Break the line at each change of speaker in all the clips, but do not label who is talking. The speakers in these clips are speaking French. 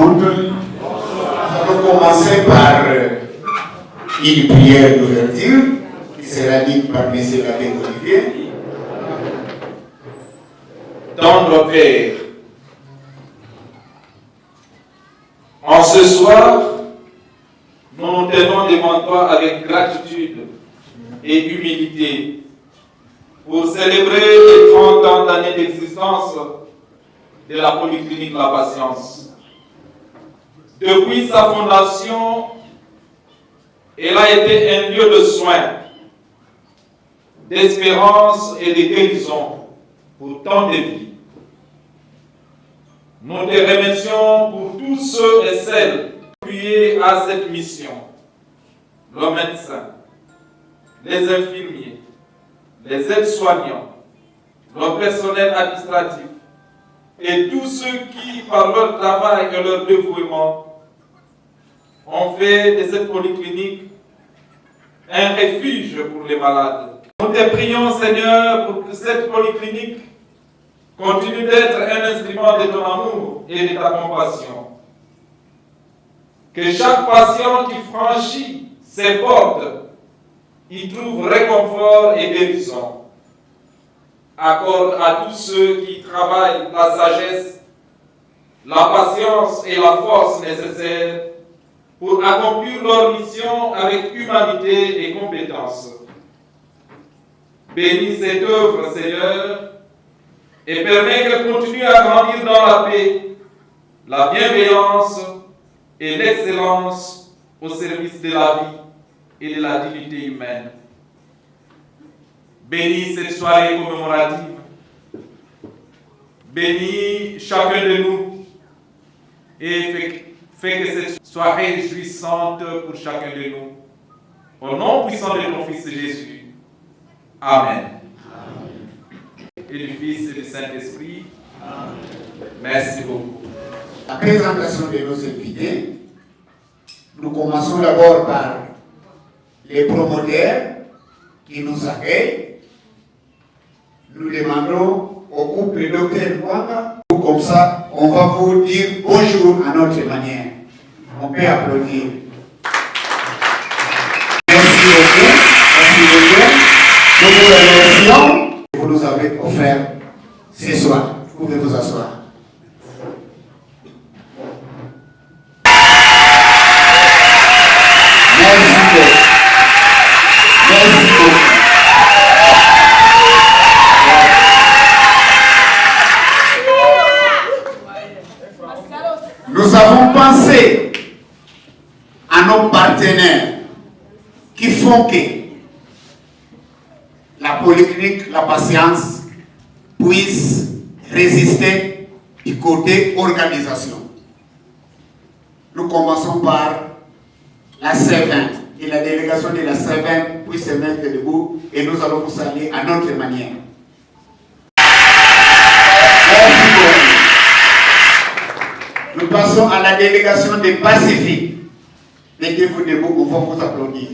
monde. Nous allons commencer par une prière d'ouverture qui sera dite par M. l'abbé Olivier.
Tendre Père, en ce soir, nous nous tenons devant toi avec gratitude et humilité pour célébrer les 30 ans d'années d'existence de la Polyclinique La Patience. Depuis sa fondation, elle a été un lieu de soins, d'espérance et de guérison pour tant de vies. Nous te remercions pour tous ceux et celles appuyés à cette mission, les médecins, les infirmiers, les aides-soignants, le personnel administratif et tous ceux qui, par leur travail et leur dévouement, ont fait de cette polyclinique un refuge pour les malades. Nous te prions, Seigneur, pour que cette polyclinique continue d'être un instrument de ton amour et de ta compassion. Que chaque patient qui franchit ses portes y trouve réconfort et guérison. Accorde à tous ceux qui travaillent la sagesse, la patience et la force nécessaires pour accomplir leur mission avec humanité et compétence. Bénis cette œuvre, Seigneur, et permets qu'elle continue à grandir dans la paix, la bienveillance et l'excellence au service de la vie et de la dignité humaine. Bénis cette soirée commémorative. Bénis chacun de nous et fais que cette soirée jouissante pour chacun de nous. Au nom puissant de ton Fils Jésus. Amen. Et du Fils et du Saint-Esprit. Amen. Merci beaucoup.
La présentation de nos invités, nous commençons d'abord par les promoteurs qui nous accueillent. Nous demandons au couple Dr Mwanga, comme ça, on va vous dire bonjour à notre manière. On peut applaudir. Merci beaucoup. Nous vous remercions. Vous nous avez offert ce soir. Vous pouvez vous asseoir. Merci beaucoup. Merci beaucoup. Nous avons pensé à nos partenaires qui font que la polyclinique La Patience puisse résister du côté organisation. Nous commençons par la C20 et la délégation de la C20 puisse se mettre debout et nous allons vous saluer à notre manière. Nous passons à la délégation des Pacifiques. Mettez-vous debout, on va vous applaudir.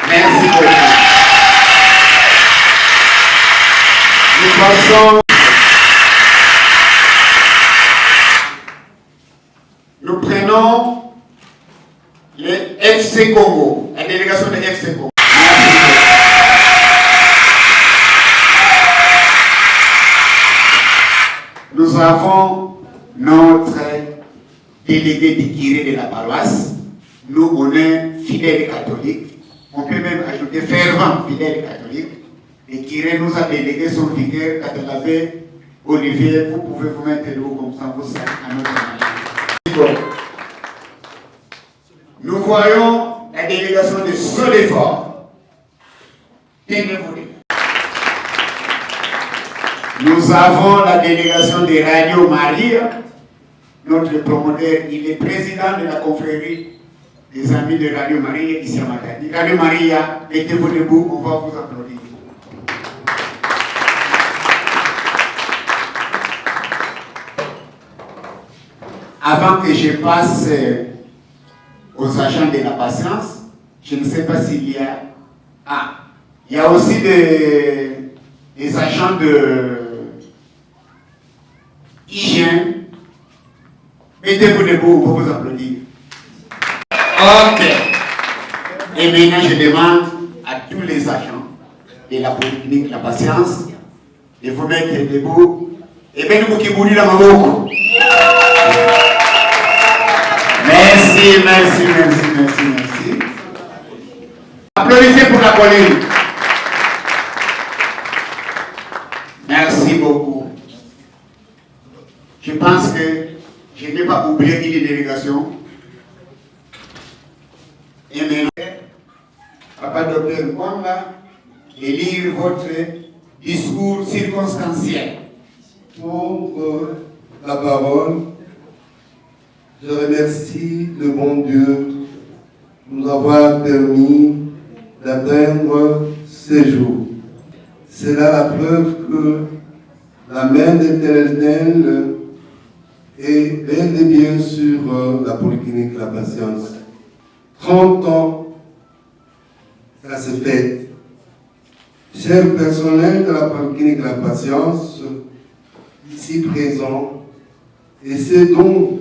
Merci beaucoup. Nous passons. Nous prenons les FC Congo, la délégation de FC Congo. Nous avons notre délégué du curé de la paroisse. Nous, on est fidèles catholiques. On peut même ajouter fervent fidèles catholiques. Le curé nous a délégué son vicaire, l'abbé Olivier. Vous pouvez vous mettre debout comme ça, vous savez, à notre manière. Nous voyons la délégation de Sodefort. Tenez-vous. Nous avons la délégation de Radio Maria. Notre promoteur, il est président de la confrérie des amis de Radio Maria ici à Matadi. Radio Maria, mettez-vous debout, on va vous applaudir. Avant que je passe aux agents de la patience, je ne sais pas s'il y a... Ah, il y a aussi des agents de hygiène Mettez-vous debout pour vous applaudir. Ok. Et maintenant, je demande à tous les agents de la Polyclinique La Patience de vous mettre debout. Et bien, nous qui mourons dans ma Merci, merci, merci, merci, merci. Applaudissez pour la colline. Merci beaucoup. Je pense que je n'ai pas oublié une délégation. Et maintenant, Papa Docteur Mwanga, de lire votre discours circonstanciel.
Pour la parole, je remercie le bon Dieu de nous avoir permis d'atteindre ce jour. C'est là la preuve que la main de l'Éternel est bel et bien sur la Polyclinique La Patience. 30 ans, ça se fait. Cher personnel de la Polyclinique La Patience, ici présent, et ceux dont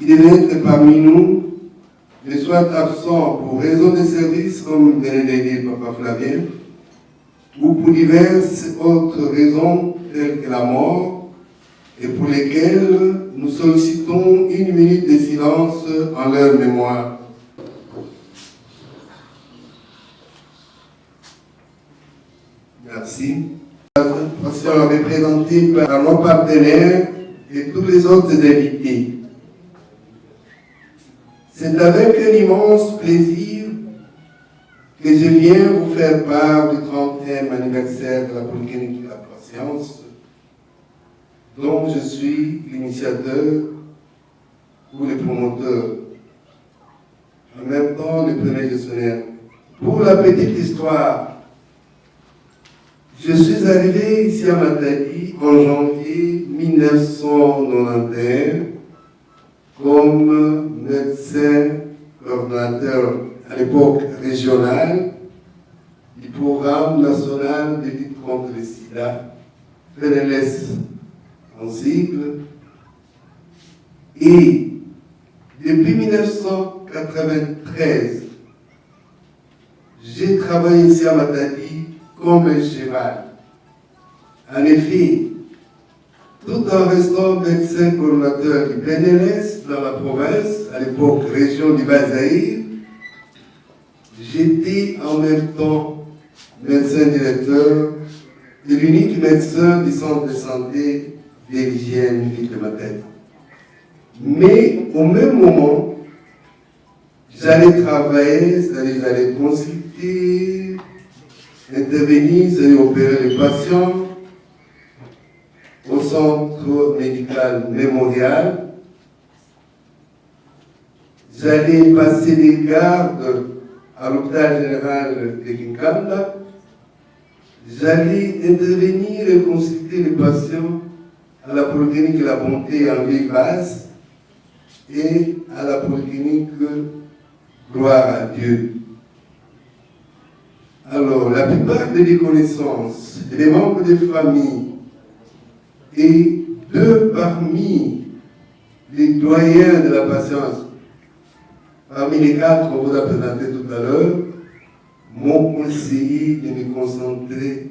il devait être parmi nous, mais soit absent pour raison de service, comme venait de dire Papa Flavien, ou pour diverses autres raisons telles que la mort, et pour lesquelles nous sollicitons 1 minute de silence en leur mémoire. Merci. L'association représentée par nos partenaires et tous les autres invités. C'est avec un immense plaisir que je viens vous faire part du 30e anniversaire de la Polyclinique de la Patience, dont je suis l'initiateur ou le promoteur, en même temps le premier gestionnaire. Pour la petite histoire, je suis arrivé ici à Matadi en janvier 1991 comme médecin coordonnateur à l'époque régional du programme national de lutte contre le sida, PNLS en sigle. Et depuis 1993, j'ai travaillé ici à Matadi comme un cheval. En effet, tout en restant médecin coordonnateur du PNLS dans la province, à l'époque région du Bas-Zaïre, j'étais en même temps médecin directeur et l'unique médecin du centre de santé de l'hygiène ville de Matadi. Mais au même moment, j'allais travailler, c'est-à-dire j'allais consulter, intervenir, c'est-à-dire opérer les patients au centre médical mémorial. J'allais passer des gardes à l'hôpital général de Kinkanda. J'allais intervenir et consulter les patients à la Polyclinique La Bonté en Ville Basse et à la Polyclinique Gloire à Dieu. Alors, la plupart des connaissances et des membres des familles et deux parmi les doyens de la patience, parmi les 4 qu'on vous a présentés tout à l'heure, m'ont conseillé de me concentrer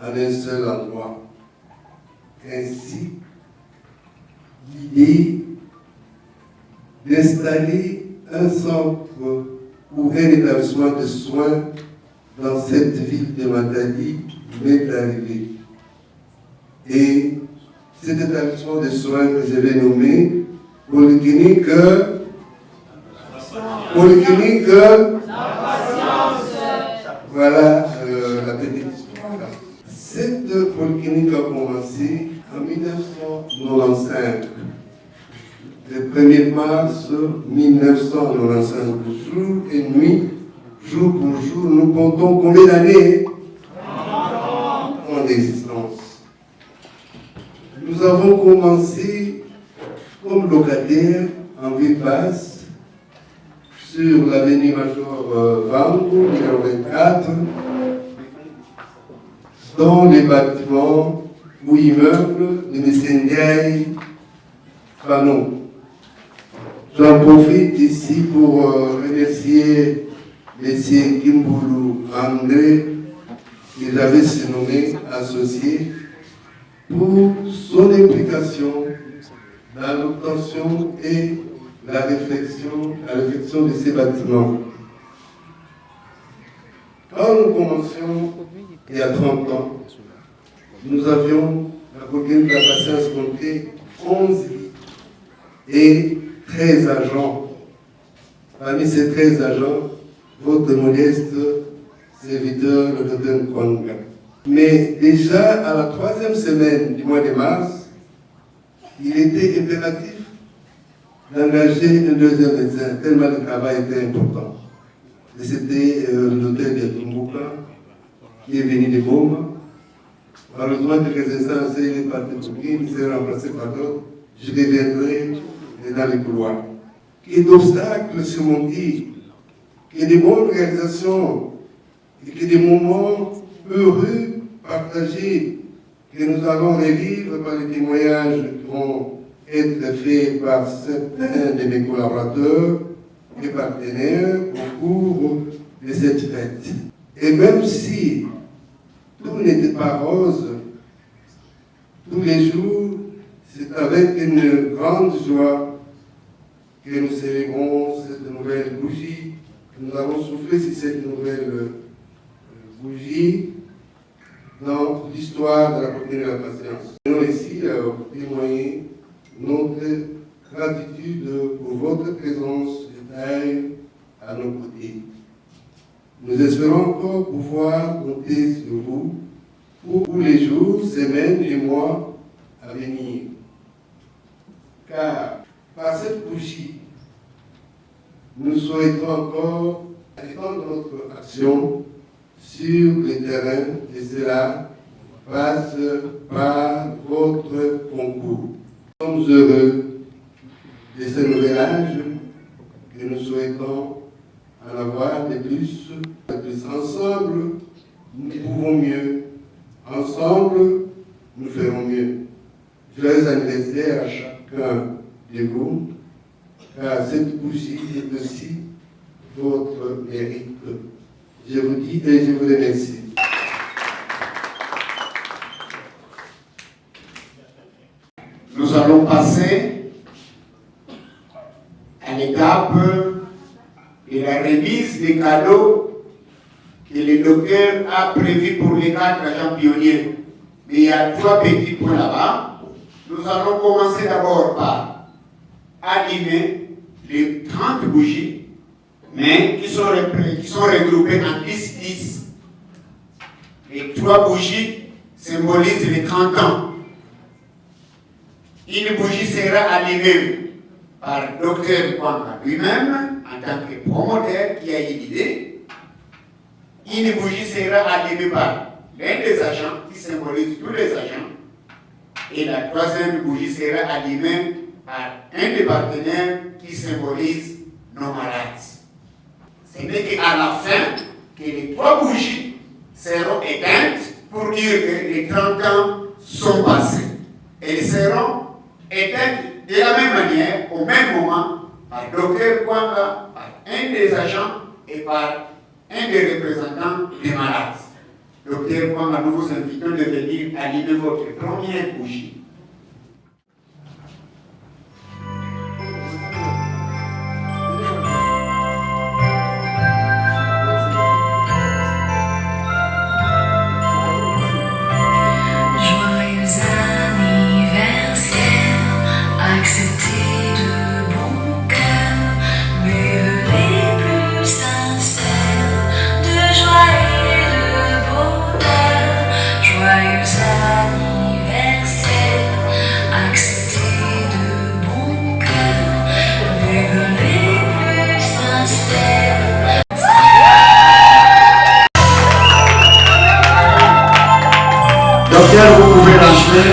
en un seul endroit. Ainsi, l'idée d'installer un centre ou un établissement de soins dans cette ville de Matadi m'est arrivée. Et cet établissement de soins que je vais nommer Polyclinique voilà la petite histoire. Cette polyclinique a commencé en 1995. Le 1er mars 1995, jour et nuit, jour pour jour, nous comptons combien d'années en existence. Nous avons commencé comme locataires en ville basse sur l'avenue Major Vango, numéro 24, dans les bâtiments ou immeubles de M. Ndiaye Fanon. J'en profite ici pour remercier M. Kimboulou André, que j'avais surnommé associé, pour son implication dans l'obtention et la réflexion de ces bâtiments. Quand nous commencions, il y a 30 ans, nous avions, à côté de la patience comptée, 11 et 13 agents. Parmi ces 13 agents, votre modeste serviteur, le docteur Nkwanga. Mais déjà à la 3e semaine du mois de mars, il était impératif d'engager un 2e médecin, tellement le travail était important. Et c'était le docteur Diatumbuka, qui est venu de Goma. Malheureusement, quelques instants, il est parti pour qui, il s'est remplacé par d'autres. Je reviendrai dans les couloirs. Qu'il y ait d'obstacles surmontés, qu'il y ait de bonnes réalisations, et qu'il y ait des moments heureux partagés, que nous allons revivre par les témoignages qui vont être faits par certains de mes collaborateurs et partenaires au cours de cette fête. Et même si tout n'était pas rose, tous les jours, c'est avec une grande joie que nous célébrons cette nouvelle bougie. Nous avons soufflé sur cette nouvelle bougie dans l'histoire de la communauté de la patience. Nous allons ici témoigner notre gratitude pour votre présence de taille à nos côtés. Nous espérons encore pouvoir compter sur vous pour les jours, semaines et mois à venir. Car par cette bougie, nous souhaitons encore étendre notre action sur le terrain et cela passe par votre concours. Nous sommes heureux de ce nouvel âge que nous souhaitons en avoir de plus. Ensemble, nous pouvons mieux. Ensemble, nous ferons mieux. Joyeux anniversaire à chacun de vous, car cette bougie est aussi votre mérite. Je vous dis et je vous remercie.
Nous allons passer à l'étape de la remise des cadeaux que le docteur a prévu pour les 4 agents pionniers. Mais il y a 3 petits points là-bas. Nous allons commencer d'abord par allumer les 30 bougies, mais qui sont regroupées en 10-10. Les 3 bougies symbolisent les 30 ans. Une bougie sera allumée par Dr Nkwanga lui-même, en tant que promoteur qui a eu l'idée. Une bougie sera allumée par l'un des agents qui symbolise tous les agents. Et la 3e bougie sera allumée par un des partenaires qui symbolise nos malades. Ce n'est qu'à la fin que les 3 bougies seront éteintes pour dire que les 30 ans sont passés. Elles seront éteintes de la même manière, au même moment, par Dr Nkwanga, par un des agents et par un des représentants des malades. Dr Nkwanga, nous vous invitons de venir allumer votre première bougie. Vous pouvez lancer.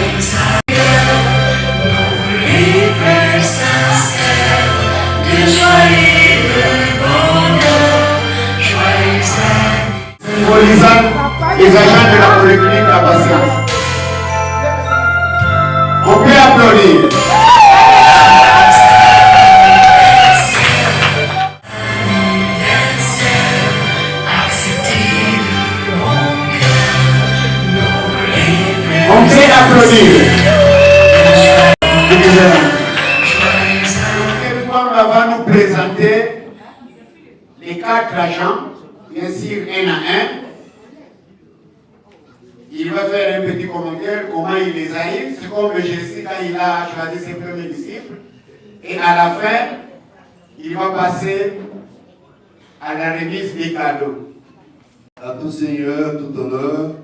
Symbolisant les agents de la polyclinique de la patience. On peut applaudir. Kolonga va nous présenter les 4 agents, bien sûr un à un. Il va faire un petit commentaire, comment il les a eu. C'est comme Jésus quand il a choisi ses premiers disciples. Et à la fin, il va passer à la remise des cadeaux.
À tout Seigneur, tout honneur,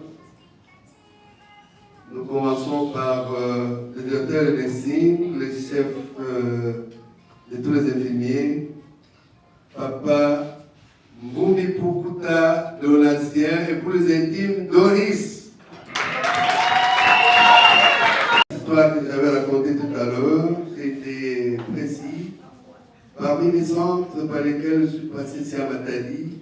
nous commençons par le directeur des signes, le chef de tous les infirmiers, Papa Mbumbi Pukuta de l'Ancien et pour les intimes, Doris. L'histoire que j'avais racontée tout à l'heure était précis. Parmi les centres par lesquels je suis passé ici à Matadi,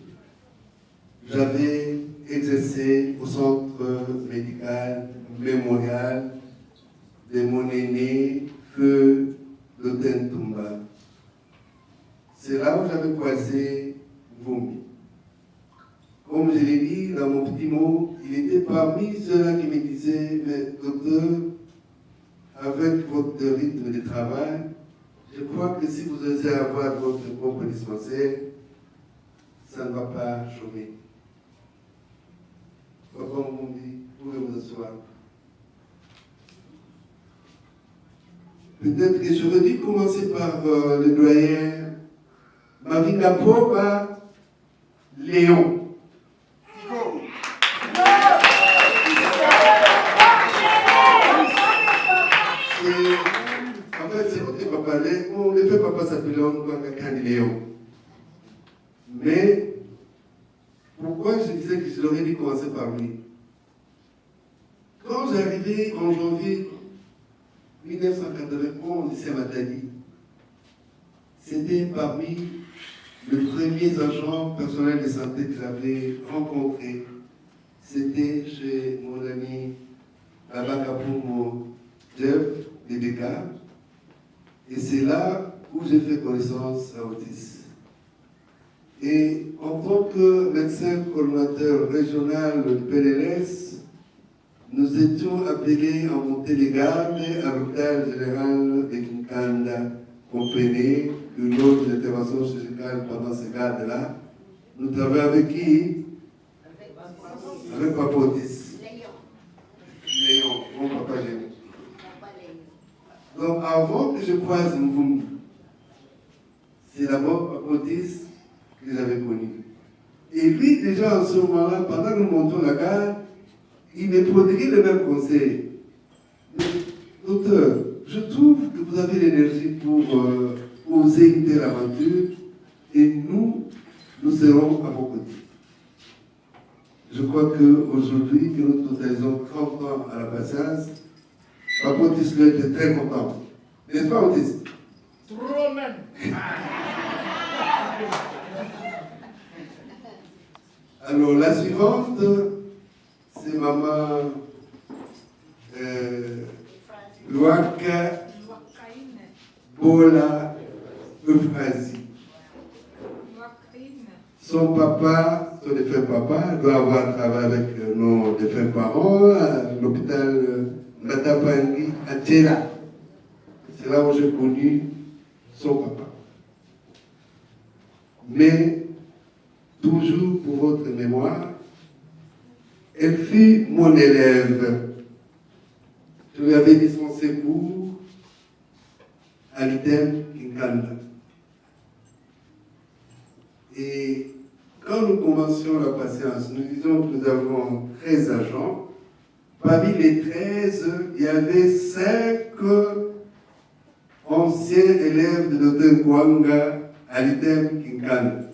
j'avais exercé au centre médical mémorial de mon aîné, Feu Loten Tumba. C'est là où j'avais croisé Vombi. Comme je l'ai dit dans mon petit mot, il était parmi ceux-là qui me disaient, mais docteur, avec votre rythme de travail, je crois que si vous osez avoir votre propre dispensaire, ça ne va pas chômer. Papa Mbumbi, vous pouvez vous asseoir. Peut-être que j'aurais dû commencer par le doyen Mavinga Popa Léon. En fait, c'est votre papa Léon. On ne fait papa s'appeler Léon. Mais pourquoi je disais que j'aurais dû commencer par lui? Quand j'arrivais en janvier 1991 ici à Matadi, c'était parmi les premiers agents personnels de santé que j'avais rencontrés. C'était chez mon ami Abakapumo Jeff Debeka. Et c'est là où j'ai fait connaissance à Otis. Et en tant que médecin coordonnateur régional de PLS, nous étions appelés à monter les gardes à l'hôpital général de Kinkanda. Comprenez que lors de l'intervention chirurgicale pendant ces gardes-là, nous travaillons avec qui? Avec Papa Otis. Léon, mon papa Léon. Donc avant que je croise Mvumbi, c'est d'abord Papa Otis que j'avais connu. Et lui, déjà en ce moment-là, pendant que nous montons la garde, il me prodiguait le même conseil. Docteur, je trouve que vous avez l'énergie pour oser une telle aventure et nous serons à vos côtés. Je crois qu'aujourd'hui, que nous totalisons 30 ans à la patience, Papa Otis était très content. N'est-ce pas, Otis?
Trop même.
Alors, la suivante, c'est maman Luaka Bola Euphrasie. Son papa, son défunt papa, doit avoir travaillé avec nos défunts parents à l'hôpital Matapangi à Tchela. C'est là où j'ai connu son papa. Mais, toujours pour votre mémoire, elle fut mon élève. Je lui avais dispensé cours à l'ITEM Kinkanda. Et quand nous commencions la patience, nous disions que nous avons 13 agents. Parmi les 13, il y avait 5 anciens élèves de Dr Kwanga à l'ITEM Kinkanda.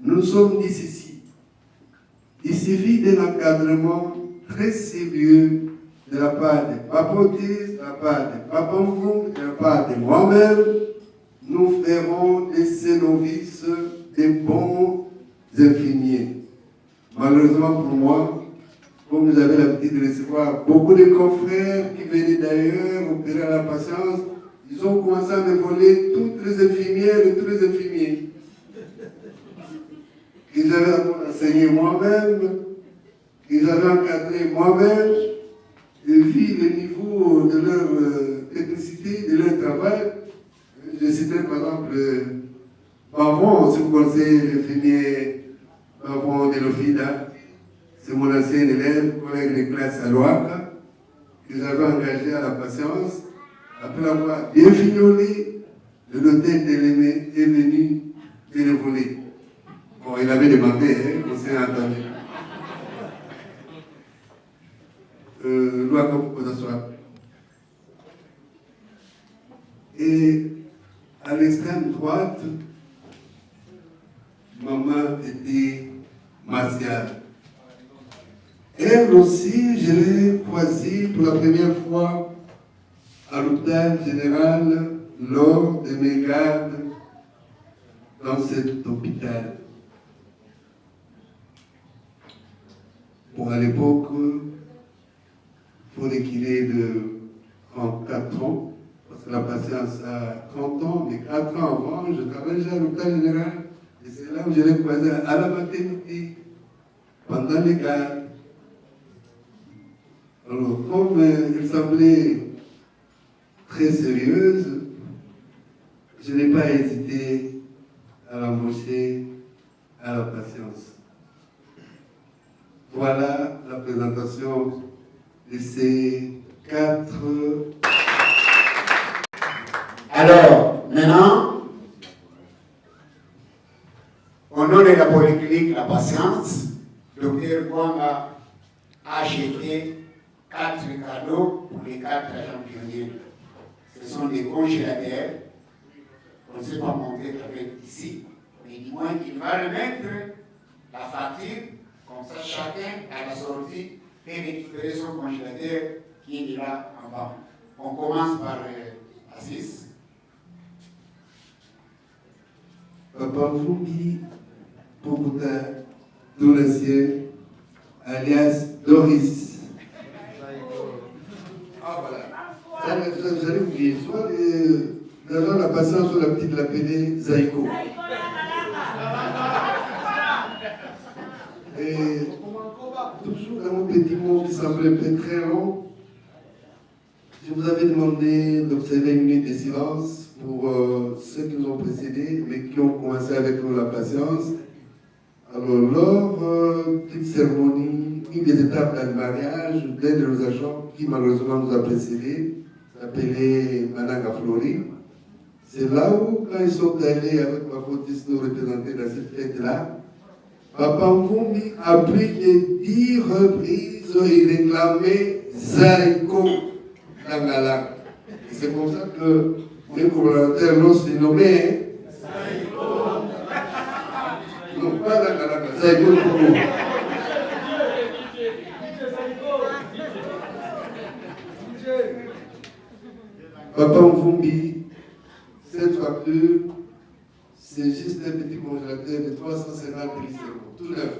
Nous sommes 10 ici. Il suffit d'un encadrement très sérieux de la part des Papa Otis, de la part des Papa Mvumbi, de la part de moi-même. Nous ferons de ces novices des bons infirmiers. Malheureusement pour moi, comme nous avions l'habitude de recevoir beaucoup de confrères qui venaient d'ailleurs opérer à la patience, ils ont commencé à me voler toutes les infirmières et tous les infirmiers. Qu'ils avaient enseigné moi-même, qu'ils avaient encadré moi-même, et vu le niveau de leur technicité, de leur travail, je citais par exemple Bavon, si vous connaissez le fumier Bavon de l'Ofida, c'est mon ancien élève, collègue de classe à Loaca, que j'avais engagé à la patience. Après avoir bien fignolé, le notaire d'Elémé est venu me le voler. Bon, il avait demandé, hein, on s'est entendu. Loaca pour s'asseoir. Et à l'extrême droite, maman était martiale. Elle aussi, je l'ai croisée pour la première fois à l'hôpital général lors de mes gardes dans cet hôpital. Bon, à l'époque, il fallait qu'il ait de 34 ans, parce que la patience a 30 ans, mais 4 ans avant, je travaillais déjà à l'hôpital général, et c'est là où je l'ai croisé à la maternité, pendant les gardes. Alors, comme elle semblait très sérieuse, je n'ai pas hésité à l'embaucher à la patience. Voilà la présentation de ces 4.
Alors, maintenant, au nom de la polyclinique La Patience, Dr Kwanga a acheté 4 cadeaux pour les 4 agents pionniers. Ce sont des congélateurs. On ne sait pas monter avec ici, mais du moins il va remettre la facture, comme ça chacun à la sortie peut récupérer son congélateur qui est là en bas. On commence par Assis.
Papa Foubi Pokuta Doulassier, alias Doris. Ah voilà. Vous allez oublier. Soit l'agent de la patience, soit la petite l'appelait Zaïko. Et toujours dans mon petit mot qui semble un peu très long, je vous avais demandé d'observer une minute de silence pour ceux qui nous ont précédés, mais qui ont commencé avec nous la patience. Alors, lors d'une cérémonie, une des étapes d'un mariage d'un de nos agents qui malheureusement nous a précédés, s'appelait Mananga Flori. C'est là où, quand ils sont allés avec ma fautiste nous représenter dans cette fête-là, Papa Mvumbi a plus de 10 reprises et réclamé Zaïko Dangalak. C'est comme ça que mes collaborateurs l'ont surnommé Zaïko. Non, pas Dangalak, Zaïko Kourou. Papa Mvumbi, cette facture, c'est juste un petit congélateur de 350 litres, tout neuf.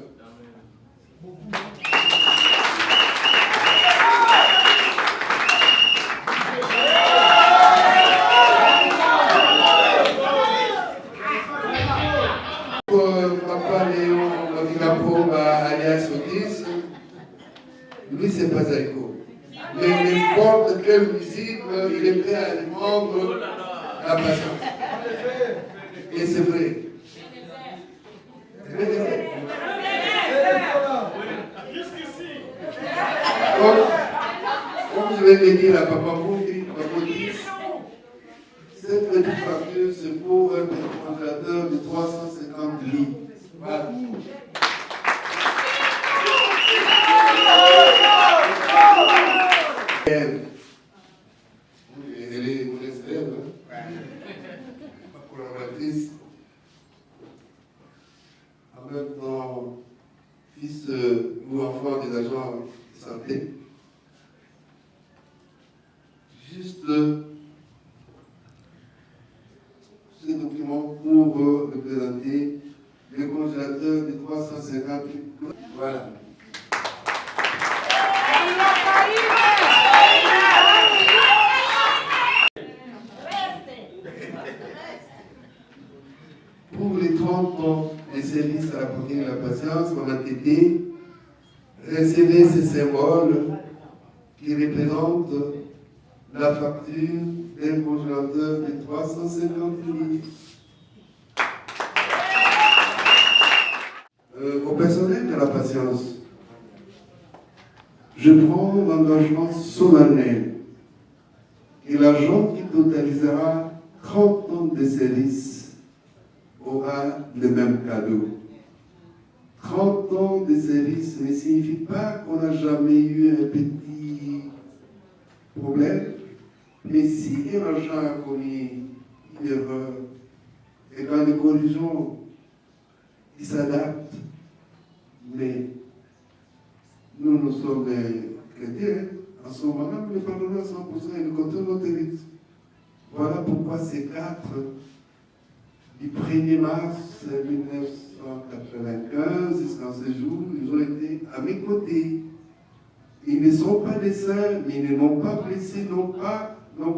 Papa Léon Mavinapo, alias Otis, lui c'est pas Zaïko. Mais n'importe quelle musique, il est prêt à lui rendre la patience. Et c'est vrai. Comme je vais le dire à Papa Mouti, cette petite facture, c'est pour un petit congélateur de 350 litres. Voilà. Elle est mon élève, ma collaboratrice, en même temps fils ou enfant des agents de santé. Juste ce document pour représenter le congélateur de 350 litres. Voilà. Pour les 30 ans de service à la poitrine et la patience, Maman Tété, recevez ces symboles qui représentent la facture d'un congélateur de 350 je prends l'engagement solennel que l'agent qui totalisera 30 ans de service aura le même cadeau. 30 ans de service ne signifie pas qu'on n'a jamais eu un petit problème, mais si un agent a commis une erreur, et quand les corrigeons, il s'adapte. Mais nous sommes chrétiens, en ce moment-là, nous parlons à 100% et nous comptons notre hérite. Voilà pourquoi ces 4 du 1er mars 1995 jusqu'à ce jour, ils ont été à mes côtés. Ils ne sont pas des saints, mais ils ne m'ont pas blessé, non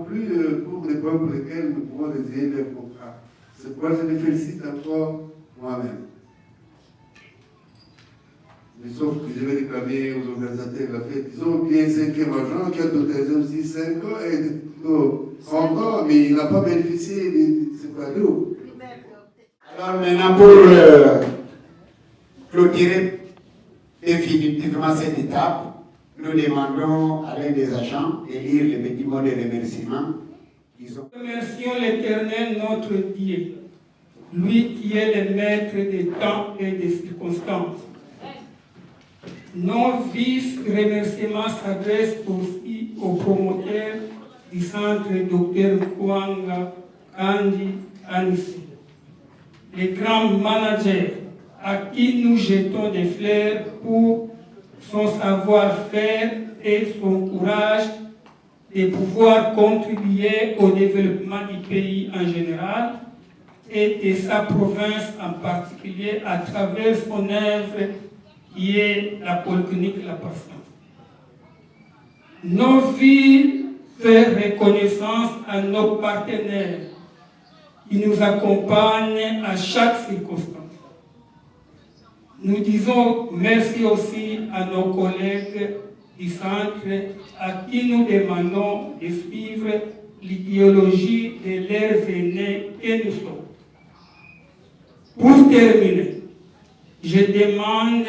plus pour les points pour lesquels nous pouvons résilier leur contrat. C'est pourquoi je les félicite encore moi-même. Mais sauf que je vais réclamer aux organisateurs de la fête, ils ont bien 5e agent qui a totalisé aussi 5 ans et 30 ans, mais il n'a pas bénéficié de ce cadeau.
Alors maintenant, pour clôturer définitivement cette étape, nous demandons à l'un des agents de lire les petits mots de remerciement.
Remercions l'Éternel notre Dieu, lui qui est le maître des temps et des circonstances. Nos vifs remerciements s'adressent aussi aux promoteurs du centre Dr Kwanga Kandi Anisi, les grands managers à qui nous jetons des fleurs pour son savoir-faire et son courage de pouvoir contribuer au développement du pays en général et de sa province en particulier à travers son œuvre qui est la Polyclinique La Passion. Nos vies font reconnaissance à nos partenaires qui nous accompagnent à chaque circonstance. Nous disons merci aussi à nos collègues du centre à qui nous demandons de suivre l'idéologie de leurs aînés que nous sommes. Pour terminer, je demande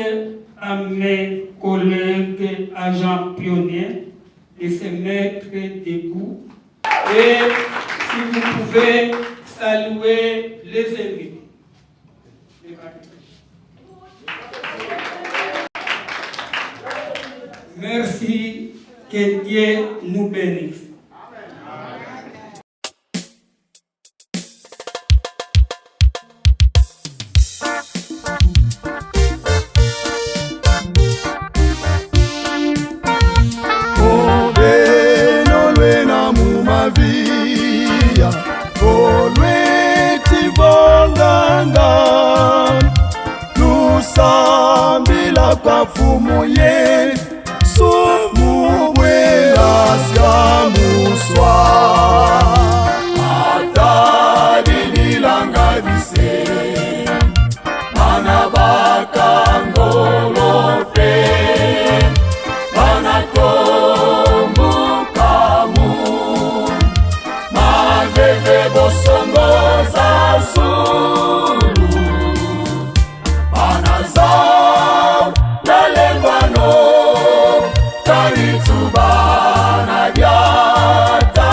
à mes collègues agents pionniers de se mettre debout et si vous pouvez saluer les invités. Merci, que Dieu nous bénisse.
Kwa fumu ye sumu bwela sya muswa atali nilanga bise mana bakangolope mana kombukamu maveve bosongo za sulu mana zao lelengwano kalitubana byata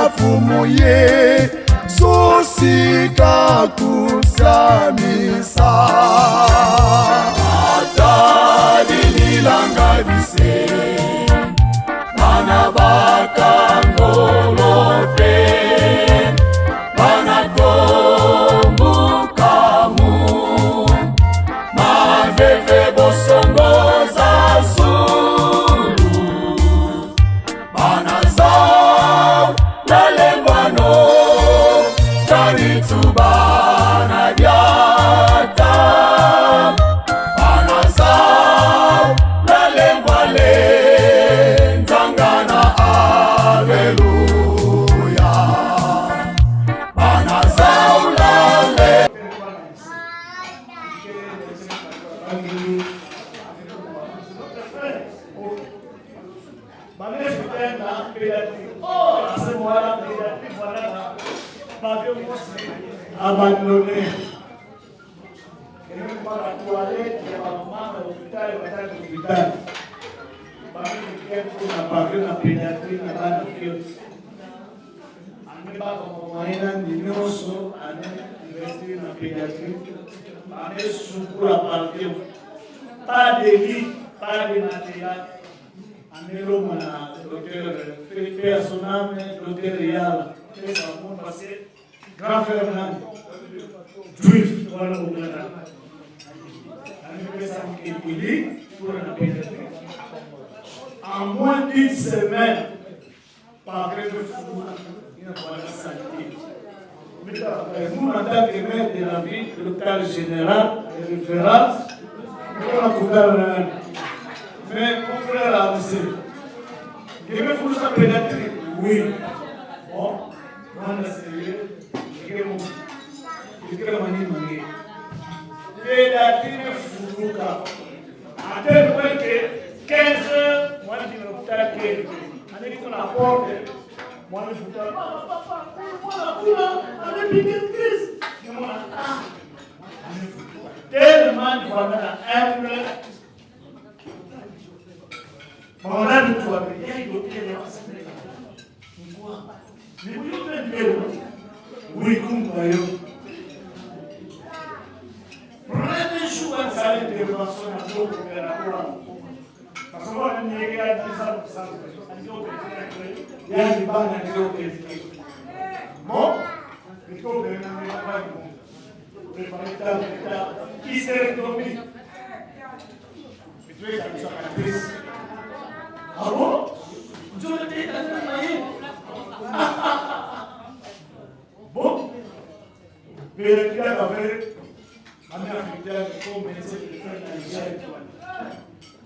mafumu ye susika kusamisa atadinilanga bise bana bakangolope bana kombukamu maveve bosongoza zulu bana zao lalembano taritu bana byata bana zao lalembale nzangana aleluya bana zao lale
abandonné. Quelqu'un prend la toilette, il y a un moment à l'hôpital, il va à l'hôpital. Parmi lesquels on a parlé de la pédiatrie, la banque. On n'est pas comme moyen d'ignorer, on est investi dans la pédiatrie. On est sous la partie. Pas de lit, pas de matériel. On est là, on a le docteur personnel, le docteur Yala. C'est ça, on va passer. Grand frère Nani, juif, voilà au Ghana. On fait ça pour la pédiatrie. En moins d'une semaine, par gré de fou, il n'y a pas de santé. Nous, en tant que maire de la ville, l'hôpital général, le référence, nous avons couvert le même. Mais mon frère a avancé. Il y a une pédiatrie, oui. Bon, on a essayé. Pédiatrie Furuka. À tel point que 15 heures, moi je dis l'hôpital qui est élevé. On est qu'on apporte, moi je dis, papa, on est piqué de crise. Tellement de fois dans la humble. On a dit toi, mais il y a une autre qui est là. Mais vous avez oui, comme voyons. Prenez jour à sa intervention à l'eau pour faire la cour. Parce qu'on va venir à la maison, il y a des bancs à l'eau. Bon, il faut que nous préparer l'État qui s'est retombé. Et tu es dans sa matrice. Ah bon? Tu as été dans la maille. Bon, mais il y a un africain comme médecin de faire la hygiène.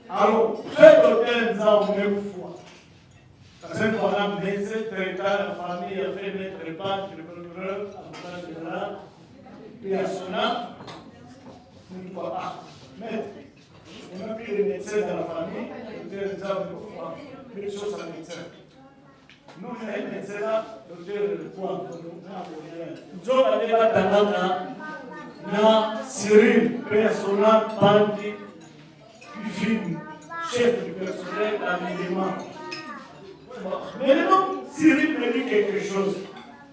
Alors, très hôtel, nous avons une fois. Parce que nous avons médecin, traitant, la famille, a fait mettre les pâtes, le procureur, avocat général, puis à son âme, nous ne pouvons pas mettre. On a pris les médecins dans la famille, nous avons une fois, mais les choses à médecin. Nous, on a un médecin là, docteur de poids. Nous avons allé à Tanana, na Cyril, personnel, bandi, film, chef du personnel, aménagement. Mais non, Cyril me dit quelque chose.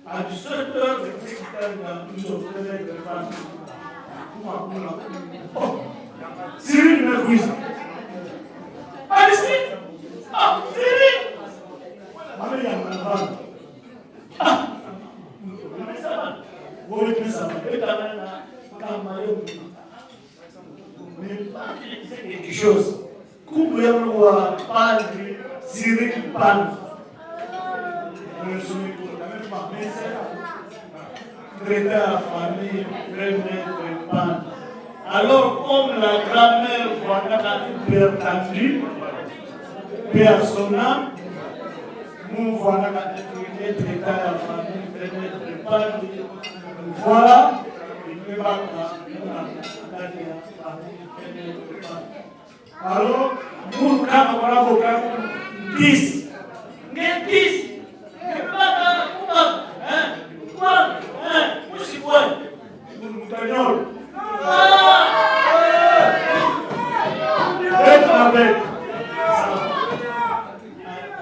À 17 heures, je fais quitter nous offrir des femmes. Cyril me quiz. Allez-y! Ah, Cyril! Allez, il y a ma femme. Ah! Vous voyez que ça va. Et ta main là, quand mais c'est quelque chose. Comme vous avez le pan, Cyril pan. Traiter la famille, remettre pan. Alors, comme la grand-mère voilà a hypertendu, personnel, nous voilà la traiter la famille, remettre pan. Voilà, il ne va pas. Alors, nous, quand on a 10, 10,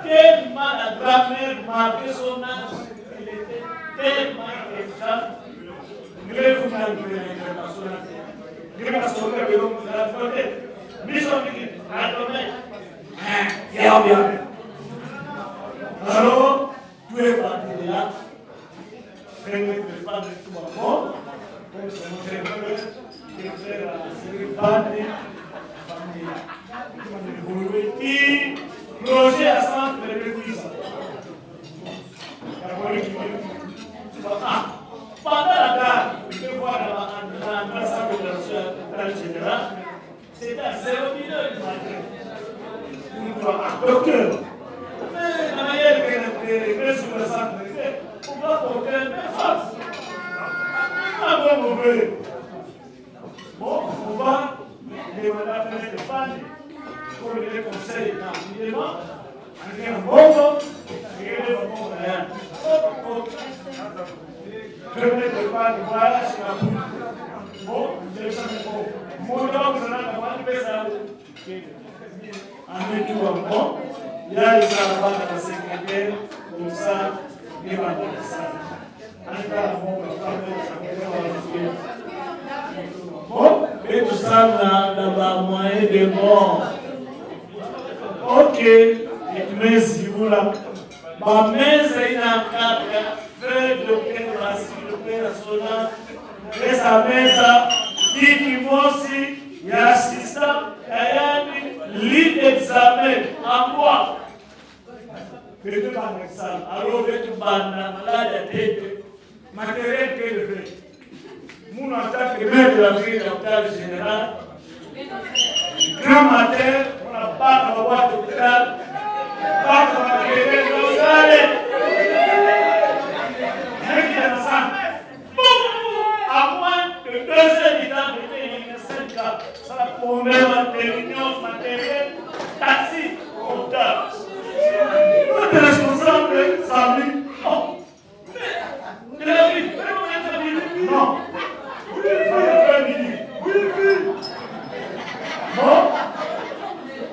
quel mal à grammaire marqué son âge. Alors, tout est parti de là. Fais-nous préparer tout le monde. Comme c'est mon frère, qui fait la série Bande, famille. Qui projet à centre de l'église. Pendant la date, vous pouvez voir dans l'ensemble de la générale, c'est à 0 minutes du matin. Docteur, mais la manière que les sur le centre, on va porter un peu face. Ah bon, mauvais. Bon, on va demander à faire des pannes pour les conseils rapidement. Avec un bon nom, et un bon moyen. Je ne vais pas le voyage sur la route. Bon, je sais pas. Mon nom, c'est là, on va faire ça. En tout en bon, il y a les enfants de la secrétaire, comme ça, il va dans ça. En tout cas, bon, bon, et tout ça, là-bas, moyen de bon. Ok, et merci vous là. Ma mère, c'est une encadre, fait de opération, et sa mère, dit qu'il faut aussi, il y a assistant, il y a lit d'examen en quoi? Que tu parles de ça. Alors, tu parles de la malade à tête, matériel que le fait. Nous, en tant que maire de la ville de l'hôpital général, grand matin, on n'a pas de boîte d'hôpital, pas de matériel d'hôpital. À moins de 2 heures du temps, il y a 5 cas. Ça va pour même matériel, taxi, comptable. Nous sommes responsables, samedi. Non. De la vie, non. Bon.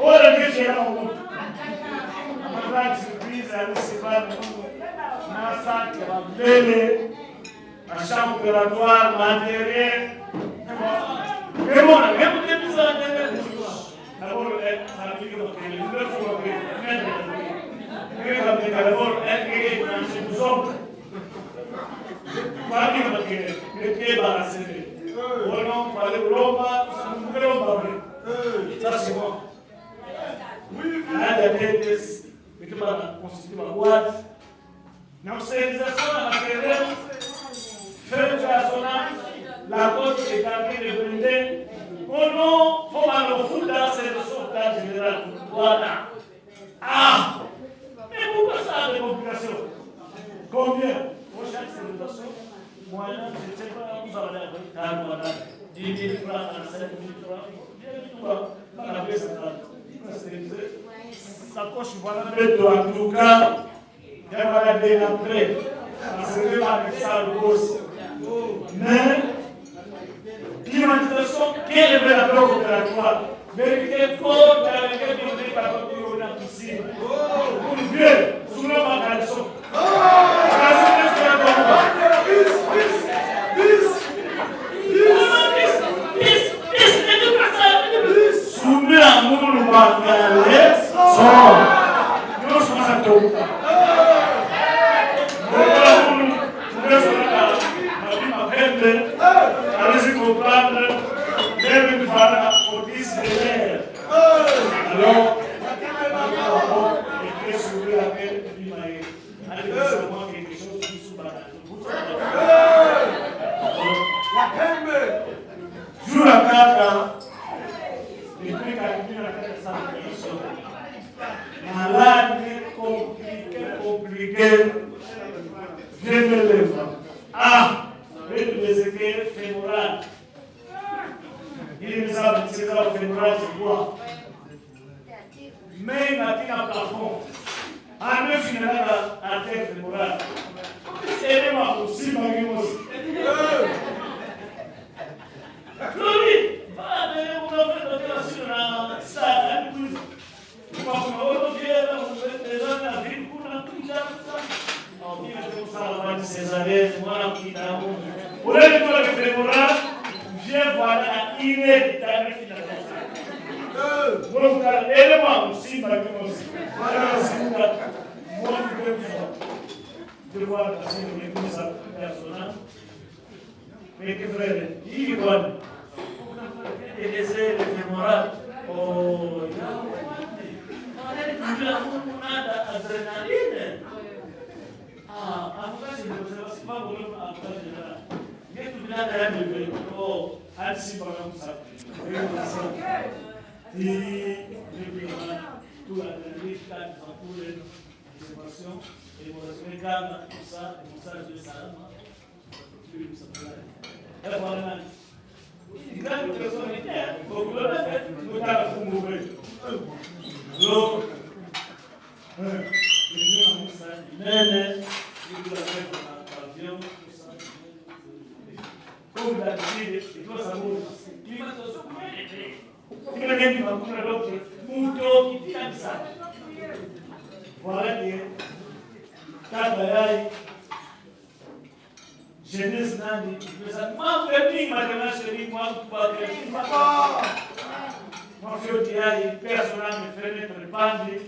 Oh, la vie, c'est là où on va surprise à recevoir un sac qui va mêler. La chambre opératoire, matériel. Mais bon, même les plus d'abord, ça veut dire que les deux fois que d'abord, elle est dans une zone. Pas dire que le pied va la serrer. Ou non, il fallait Roma, c'est un gros bavé. Ça, c'est bon. Là, la tête, tu vas constituer ma boîte. Dans l'organisation matérielle, faire la côte est en train de brûler. Oh non, il faut m'en foutre dans cette sauvetage générale. Voilà. Ah! Mais pourquoi ça a des complications? Combien? Pour chaque célébration, moyen, je ne sais pas, vous allez avoir 10 000 francs, 5 000 francs. Bien, pas la paix centrale. Ça coche, voilà, en tout cas, il y a des entrées. Parce que avec ça, le boss. Mais, l'imagination, quelle est la bloc opératoire? Vérité forte, avec un niveau par rapport à la piscine. Pour le vieux, sous le magasin. Soumis à mon magasin, son. Nous sommes à tout. Allez-y comprendre, même une fois au 10 de l'air. Alors, et très souvent, la paix, allez, laissez-moi quelque chose qui sous jour à 4, les trucs arrivent à la 400 personnes. Malade, compliqué, viens me lever. Ah! Le fémoral. Au lieu de toi le fémoral, viens voir à 1h du temps, moi, vous allez, aidez-moi aussi, ma vie aussi. Voilà, si vous allez, moi, je vais voir si vous voulez comme ça, personnel. Mais que frère, il est bon. Et laisser le fémoral. Oh, il y a adrénaline. Ah, en tout cas, c'est pas vraiment en tout cas général. Mais tout le monde a un bébé. Oh, ainsi par comme ça. Et tout l'adrénaline, pour les émotions, les gammes, tout ça, les messages de Salama. Et voilà. Il y a une personnalité, donc le fait, nous avons trouvé. Donc, comme d'habitude, il doit savoir qu'il va se souvenir. Il va dire qu'il va ça. Voilà que Tabayaï, jeunesse nani, moi, je ma chérie, moi, je personnellement, me fait mettre le bandit,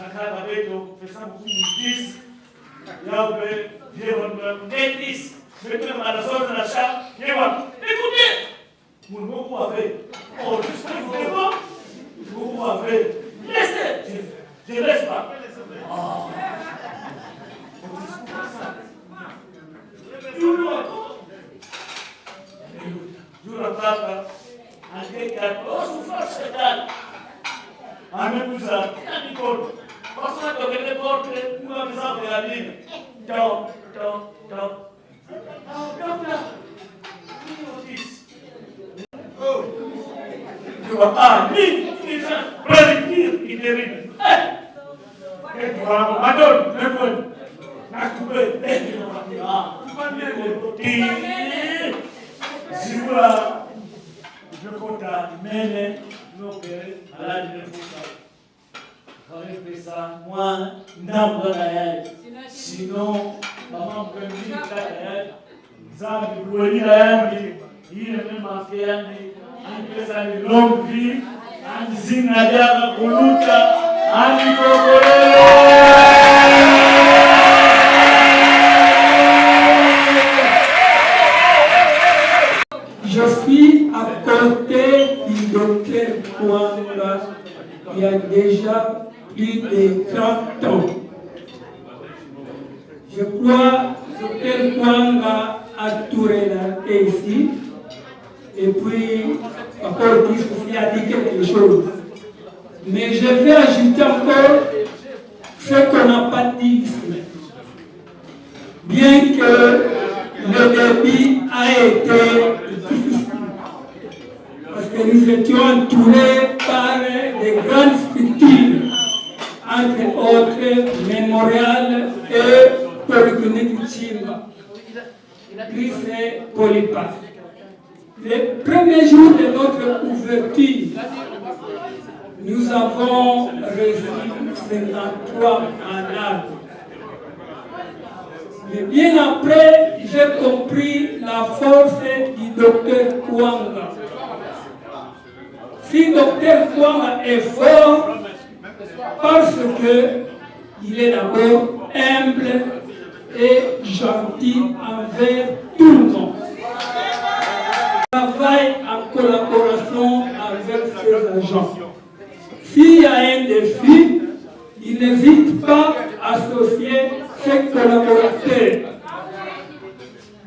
ma carte avec eux, faisant beaucoup de 10, il y a un peu, j'ai un 10, maintenant, à la sorte de la chambre, écoutez, vous beaucoup avez, oh, juste écoutez-moi, beaucoup avez, laissez, je ne laisse pas. Jurapapa, anche souffrance totale. A me usa, mi corpo. Posso toccare le porte, una pesava per la linea. Ciao. Tu vas pas, il dérive. Et tu vas, madame, le bon. La coupée, si vous la, je compte à mener nos pères à l'âge de Foucault. Il fallait faire ça, moi, n'importe quoi. Sinon, maman peut me dire que Zambi, Boueli, il est même marqué, il fait ça de longue vie, il Zinadiaga, Kuluka, il Kokorelo.
Je suis à côté du docteur Kouanga il y a déjà plus de 30 ans. Je crois que le docteur Kouanga a tout relaté ici. Et puis, encore plus, il a dit quelque chose. Mais je vais ajouter encore ce qu'on n'a pas dit ici. Bien que le débit a été difficile, parce que nous étions entourés par des grandes structures, entre autres Mémorial et Polyclinique Chimba, puis c'est Polypath. Les premiers jours de notre ouverture, nous avons reçu 53 malades. Mais bien après, j'ai compris la force du docteur Kouanga. Si docteur Kouanga est fort, parce qu'il est d'abord humble et gentil envers tout le monde. Il travaille en collaboration avec ses agents. S'il y a un défi, il n'hésite pas à associer ses collaborateurs.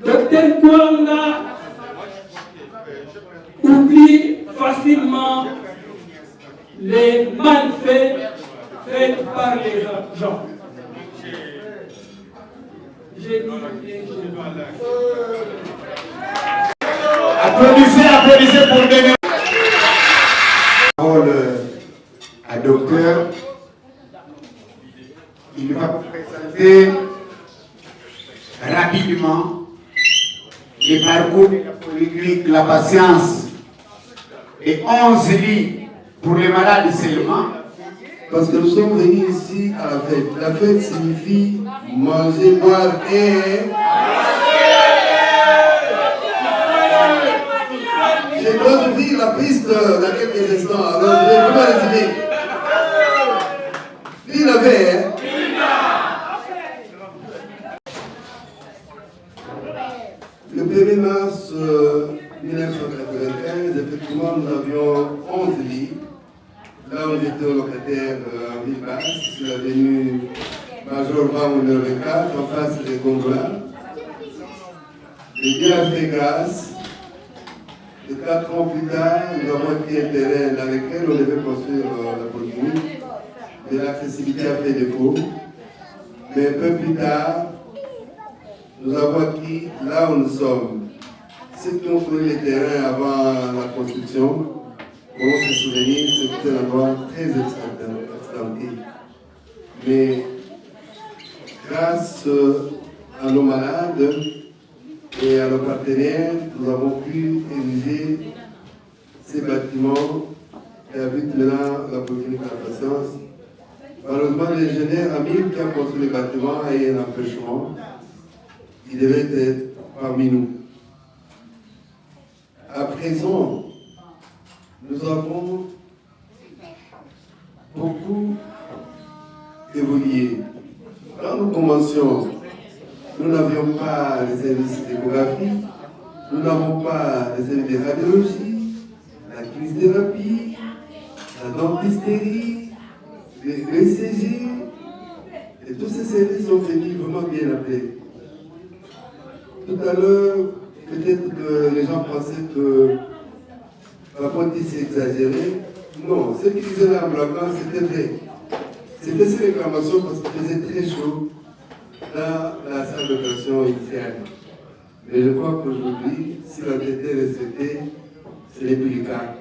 Docteur Kouanga oublie facilement les malfaits faits par les agents. J'ai dit
Applaudissez pour donner la parole à docteur. Il va vous présenter rapidement le parcours de la polyclinique La Patience et 11 lits pour les malades seulement.
Parce que nous sommes venus ici à la fête. La fête signifie manger, boire et... dans quelques instants. Alors, je vais vraiment résumer. Il avait, hein? Le 1er mars 1995, effectivement, nous avions 11 lits. Là, on était locataire en ville basse, sur l'avenue Major Van numéro 4, en face des gondolas. Et Dieu a fait grâce. Et 4 ans plus tard, nous avons acquis un terrain dans lequel on devait construire la polyclinique. Mais l'accessibilité a fait défaut. Mais un peu plus tard, nous avons acquis là où nous sommes. Ceux qui ont trouvé les terrains avant la construction, on se souvenir, c'était un endroit très extenté. Mais grâce à nos malades et à nos partenaires, nous avons pu ériger ces bâtiments et abritent maintenant la polyclinique de la patience. Malheureusement, l'ingénieur Amir qui a construit le bâtiment a eu un empêchement. Il devait être parmi nous. À présent, nous avons beaucoup évolué. Quand nous commencions, nous n'avions pas les services d'échographie, nous n'avons pas les services de radiologie, la kinésithérapie, la dentisterie, l'ECG, et tous ces services sont venus vraiment bien après. Tout à l'heure, peut-être que les gens pensaient que la politique s'est exagérée. Non, ce qu'ils disaient là en Blancman, c'était vrai. C'était ces réclamations parce qu'il faisait très chaud dans la salle d'opération initiale. Mais je crois qu'aujourd'hui, si la TT est respectée, ce n'est plus le cas.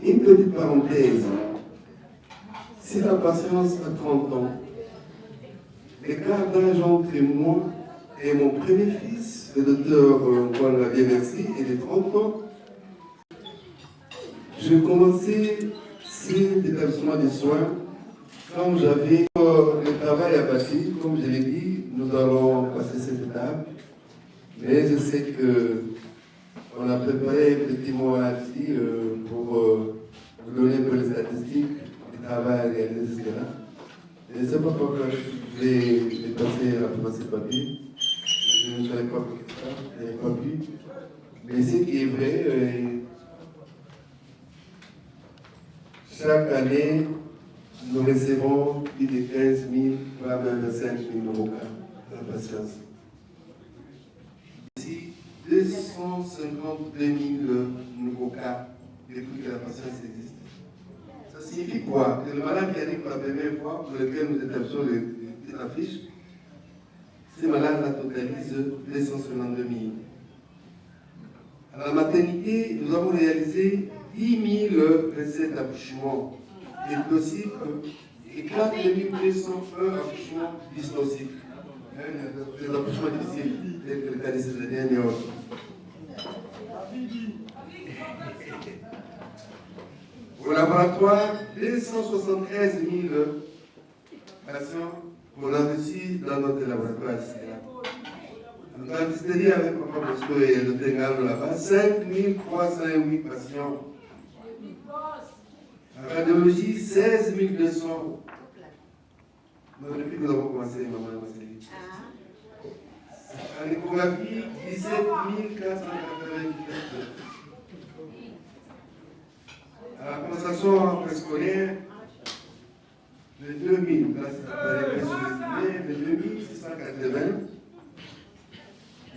Une petite parenthèse. Si la patience a 30 ans, l'écart d'âge entre moi et mon premier fils, le docteur Juan Gabriel Merci, il est 30 ans. J'ai commencé ces établissements de soins quand j'avais le travail à bâtir. Comme je l'ai dit, nous allons passer cette étape. Mais je sais qu'on a préparé un petit mot ici pour vous donner un peu les statistiques du travail réalisé jusque-là. Je ne sais pas pourquoi je vais passer rapidement ce papier. Je ne savais pas pour ça, je n'avais pas vu. Mais ce qui est vrai, chaque année, nous recevons plus de 15 000, voire même 25 000 nouveaux cas de la patience. Ici, 252 000 nouveaux cas depuis que la patience existe. Ça signifie quoi? Que le malade qui arrive pour la première fois, pour lequel nous établissons la fiche, ces malades la totalisent 252 000. À la maternité, nous avons réalisé 10 000 recettes d'accouchement diagnostiques et 4 201 accouchements diagnostiques. Des accouchements difficiles, tels que le cas de ces derniers autres. Au laboratoire, 273 000 patients qu'on a reçus dans notre laboratoire ici. En dentisterie avec Papa Bosco et le Tengal là-bas, 5 308 patients. En radiologie, 16 200. Depuis que nous avons commencé, maman, en échographie, 17 497. À la constatation préscolaire, de 2000, là c'est de 2680.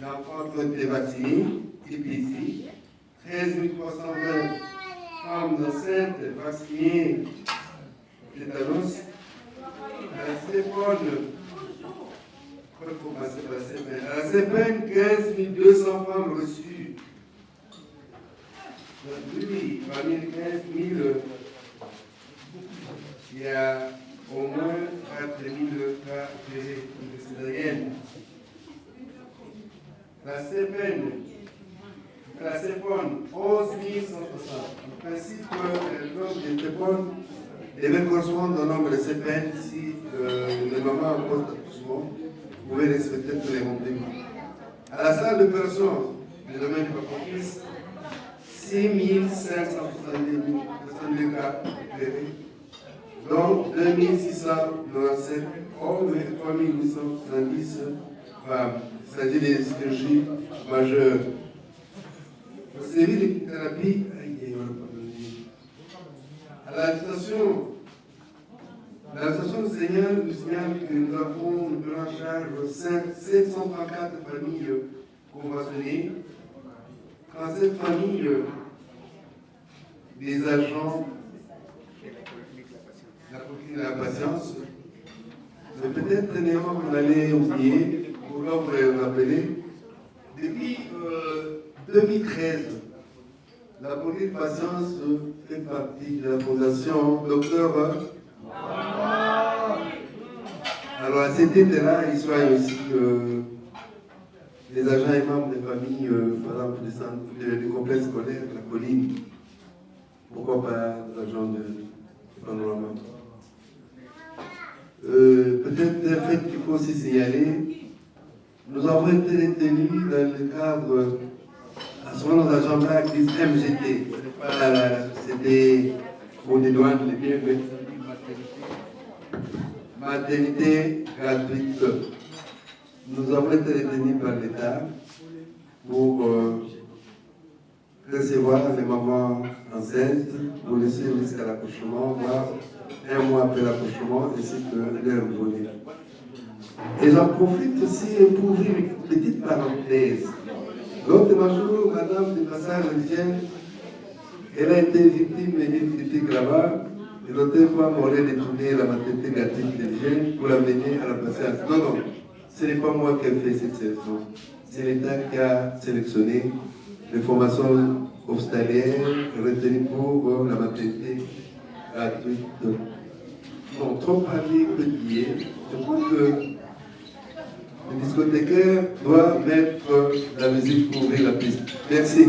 L'enfant qui ont été vaccinés, ici, 13 320 femmes enceintes vaccinées, tétanos. À la CEPON, il faut passer par la CEPEN. À la CEPEN, 15 200 femmes reçues. Oui, parmi les 15 000, il y a au moins 4 000 cas de césarienne. La CEPEN, la CEPON, 11 160. En principe, le nombre de CEPON devait correspondre au nombre de CEPEN si le moment en poste d'accouchement pouvait respecter tous les rendez-vous. À la salle d'opération, le domaine du Papotis, 6562 cas déclarés, dont 2697 hommes et 3870 femmes. Il s'agit des chirurgies majeures. Au série de thérapie, à la station du Seigneur nous signale que nous avons pris en charge 734 familles conventionnées. Quand cette famille des agents de la patience, mais peut-être néanmoins vous allez oublier, pour vous le rappeler, depuis 2013, la police de patience fait partie de la fondation Docteur. Alors à cet été-là, ils soignent aussi les agents et membres des familles, par exemple du complexe scolaire de la colline. Pourquoi pas les agents de panorama. Peut-être un fait qu'il faut aussi signaler, nous avons été retenus dans le cadre, souvent nos agents là disent MGT, ce n'est pas la société pour des douanes, les biens, maternité gratuite. Nous avons été retenus par l'État pour recevoir les mamans enceintes, pour les suivre jusqu'à l'accouchement, voire un mois après l'accouchement, ainsi que leur nouveau-né. Et j'en profite aussi pour ouvrir une petite parenthèse. L'autre jour, Madame de Passage-Rivière, elle a été victime d'une critique là-bas. Et l'autre fois, m'aurait détourné la maternité gratuite de Vienne pour l'amener à la patience. Non, non, ce n'est pas moi qui ai fait cette sélection. C'est l'État qui a sélectionné les formations hospitalières retenues pour la maternité gratuite. Bon, trop parler que d'hier. Je crois que le discothécaire doit mettre la musique pour ouvrir la piste. Merci.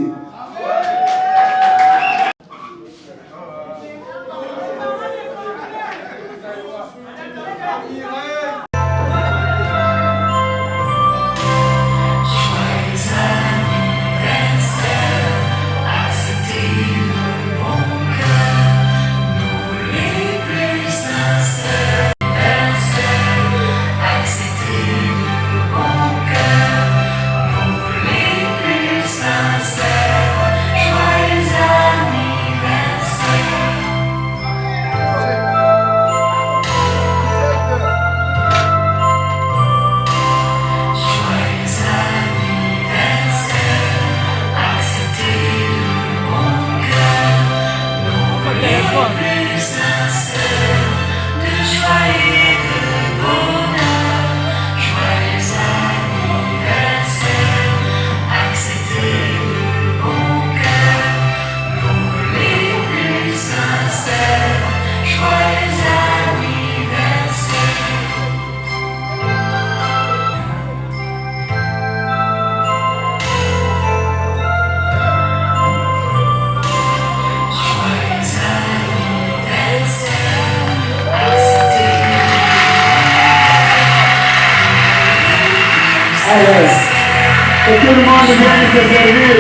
Que tout le monde vienne se servir.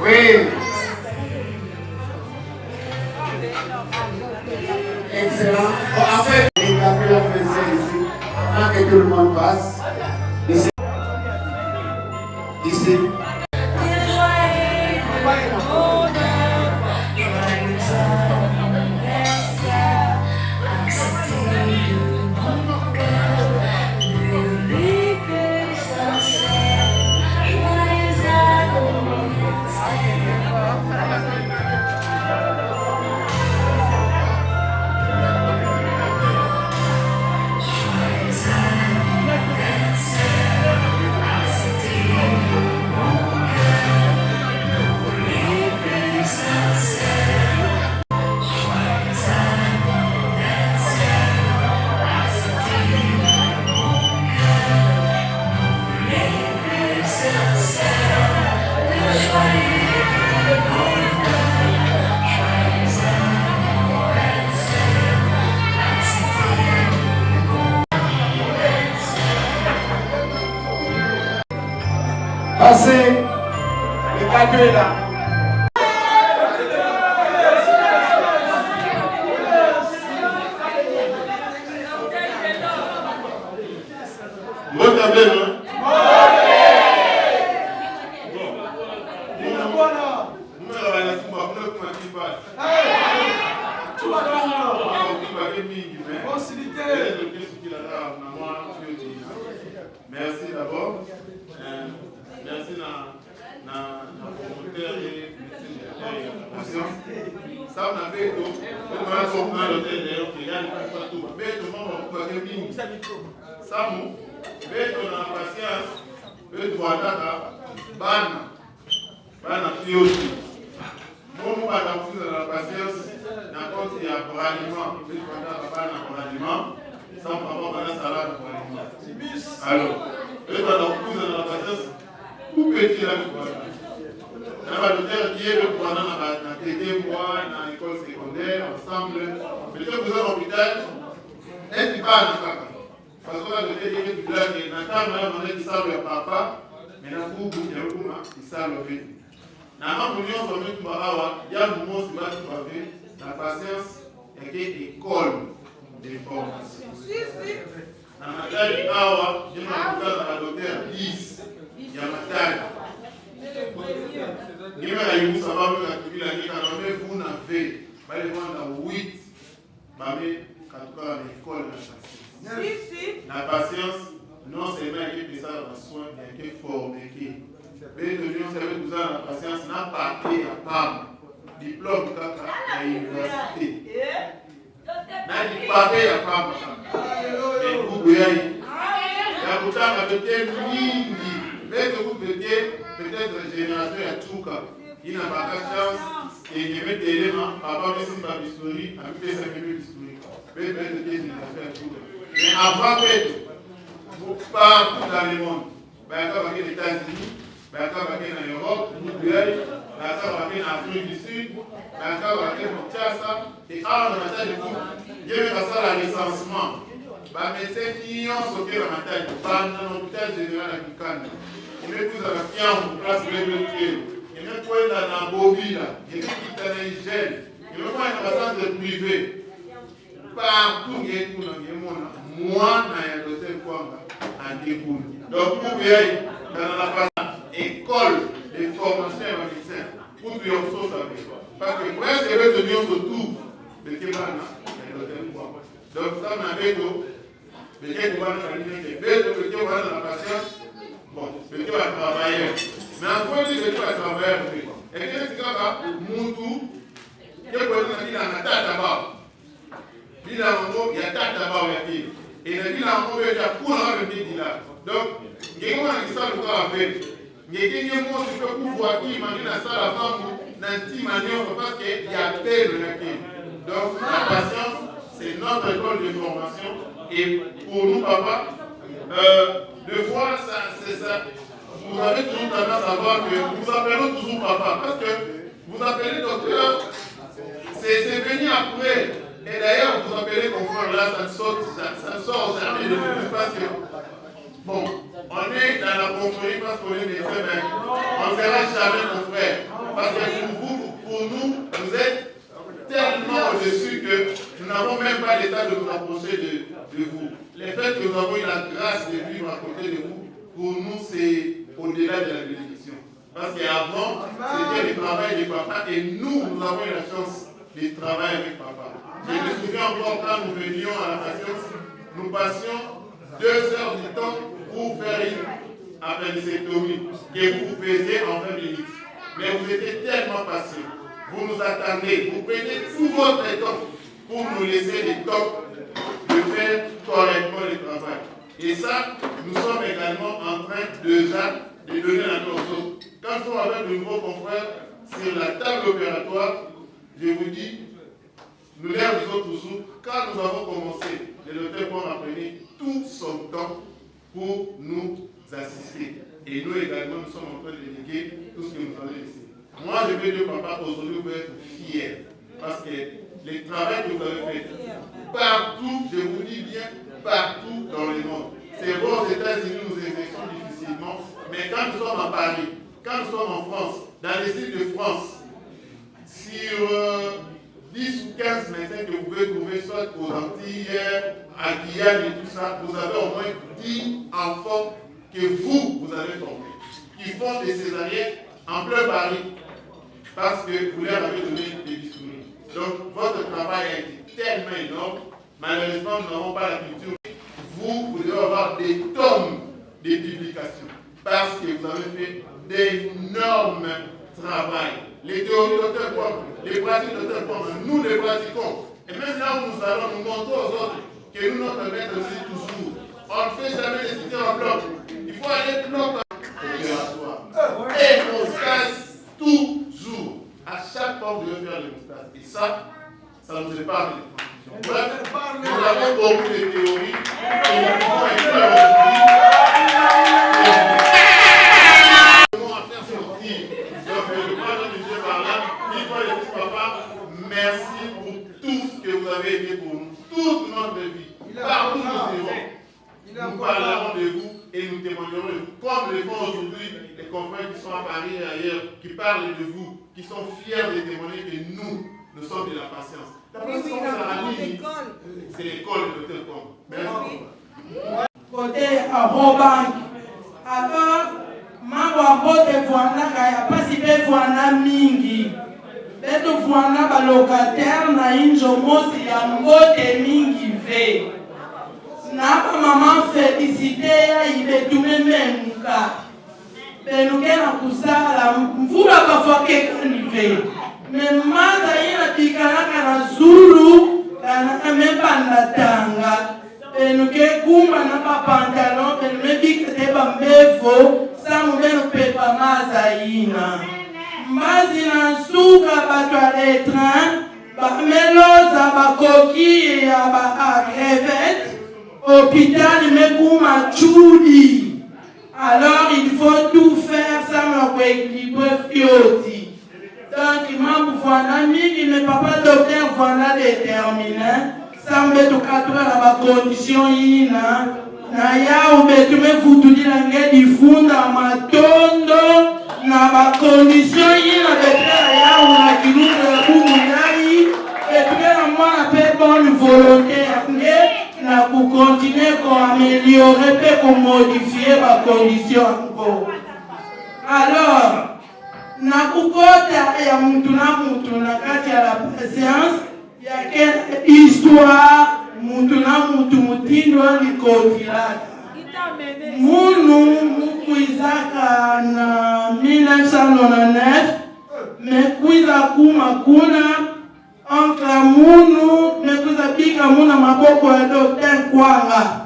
Oui. Excellent. Bon, en fait, les capitales français ici, avant que tout le monde passe, ici. Ici. commencer. Le gâteau est là.
Vous avez hein? Merci d'abord. Merci na promoteur et ça on a fait tout. On a compris l'hôtel d'ailleurs qui gagne pas tout. Mais tout le monde va pas gagner. Ça nous, mais on a patience. Mais tu vas là, bana fioti. Nous pas la patience. N'importe il y a pour aliment. Mais tu vas là, bana pour aliment. Sans papa, bana salade pour aliment. Alors, tu vas dans la patience. Tout petit là, tu vois. Dans la docteur qui est le point dans la TD, moi, dans l'école secondaire, ensemble. Mais tu vous à l'hôpital, est-ce qu'il va à parce que là, le fait que tu l'as dit, on a dit ça le papa, mais dans le coup, il y a ça le fait. Dans la réunion, il y a un moment où la patience est école de formation. Dans la taille, il y a un docteur 10, il y a ma taille. Il y a un ça va me la vie, quand vous n'avez pas les vendre 8, quand tu vas à l'école de la chasse. La patience, non seulement il y a des soins, il y a des formés. Mais de l'Union, c'est que la patience n'a pas été à part diplôme à l'université. N'a pas été à part. Mais vous, il y a pourtant avec Mingi, mais que vous peut-être génération à Tchouka, il n'a pas de chance et il met des éléments, papa, mais c'est pas d'historique, avec des amis d'historique. Mais peut-être des générations à Tchouka. Mais avant partout dans le monde, dans les États-Unis, en Europe, en Afrique du Sud, en Kinshasa, et en il y a un recensement. Les médecins qui ont sauté la matin, dans l'hôpital général africain, ils mettent tous à la fière, place de l'hôpital, ils mettent quoi dans la bobine, ils mettent qui dans les gènes, ils mettent quoi dans la centre privé. Partout, il y a tout dans le monde. Moi, je suis doté en découle. Donc, vous voyez, dans la école de formation et médecin, pour que vous soyez parce que pour être heureux de Dieu surtout, le Kébana, donc, ça m'a fait tout. Le Kébana, le Kébana, la patience, bon, le Kébana travailler. Mais après, le Kébana travailler. Et que le Kébana, Moutou, le Kébana, la tête d'abord. Il y a tata d'abord et il y a pour le là. Donc, il y a un ça le corps avec. Il y a un mot qui peut pouvoir qui imagine ça la femme dans 10 manières parce qu'il y a tel donc, la patience, c'est notre école de formation. Et pour nous, papa, deux fois, c'est ça. Vous avez toujours tendance à voir que vous appelez toujours papa. Parce que vous appelez docteur, c'est venu après. Et d'ailleurs, vous appelez confrère là, ça sort jamais de plus parce que, bon, on est dans la confrérie parce qu'on est médecin, mais on ne sera jamais confrère. Parce que pour nous, vous êtes tellement au-dessus que nous n'avons même pas l'état de nous approcher de vous. Le fait que nous avons eu la grâce de vivre à côté de vous, pour nous, c'est au-delà de la bénédiction. Parce qu'avant, c'était le travail de papa et nous avons eu la chance de travailler avec papa. Je me souviens encore quand nous venions à la patience, nous passions 2 heures du temps pour faire une appendicectomie que vous faisiez en 20 minutes. Mais vous étiez tellement patient. Vous nous attendez, vous prenez tout votre temps pour nous laisser le temps de faire correctement le travail. Et ça, nous sommes également en train déjà de donner la nos autres. Quand nous sommes avec de nouveaux confrères sur la table opératoire, je vous dis, nous les avons toujours, quand nous avons commencé, le docteur Paul a pris tout son temps pour nous assister. Et nous également, nous sommes en train de déléguer tout ce que nous avons laissé. Moi, je veux dire, papa, aujourd'hui, vous pouvez être fiers. Parce que le travail que vous avez fait, partout, je vous dis bien, partout dans le monde. C'est vrai, aux États-Unis, nous exerçons difficilement, mais quand nous sommes à Paris, quand nous sommes en France, dans les îles de France, sur 10 ou 15 médecins que vous pouvez trouver, soit aux Antilles, à Guyane et tout ça, vous avez au moins 10 enfants que vous avez formés, qui font des césariennes en plein Paris, parce que vous leur avez donné des bistouris. Donc, votre travail a été tellement énorme. Malheureusement, nous n'avons pas la culture. Vous devez avoir des tonnes de publications, parce que vous avez fait d'énormes travail. Les théories d'auteur Kwame, les pratiques d'auteur Kwame, nous les pratiquons. Et même là où nous allons, nous montrons aux autres que nous, notre maître, nous dit toujours, on ne fait jamais des cités en bloc. Il faut aller bloc opératoire. Et on se casse toujours. À chaque fois, vous devez faire les moustaches. Et ça nous épargne les transfusions. Bref, nous avons beaucoup de théories et nous pouvons écrire aujourd'hui. Merci pour tout ce que vous avez été pour nous, toute notre vie. Partout où nous irons, nous parlerons de vous et nous témoignerons de vous, comme le font aujourd'hui les confrères qui sont à Paris et ailleurs, qui parlent de vous, qui sont fiers de témoigner que nous sommes de la patience. La patience, c'est l'école de Dr. Kwame. Merci.
Côté à Robank. Alors, mambo bote voanaka ya pasi be voana mingi. Beto voana ba locataire na injo mosi ya mbote mingi ve. Na ba maman félicité ya ibetume memuka. Benuke na kusala mvula bafoke kanive. Memaza ina tikanaka na Zulu kana mepanda tanga. Benuke kuma na ba pantalon benume bikete ba mbevo samu benu pepa maza ina. Mazi na suka bato ya letran, bameloza bakoki ya ba-agrevette, hôpital mekuma chudi. Alors il faut tout faire sans me équilibrer fioti. Donc mambo voila mingi mais papa docteur voila déterminé, sans mettre 4 heures à ma condition ina. Na ya ubetume futuli la ngedi funda matondo na ba condition ina betela ya una kilunga ya bumu yai betume na mwana pe bonne volonté nge na ku continuer ko améliorer pe ko modifier ba condition encore. Alors na kukota ya mtu na kati ya la patience ya quelle histoire mutu mutindo alikotilaka munu mukuizaka na 1999 mekuiza kuma kuna onkla munu mekuiza bika muna maboko ya Dr. Kwanga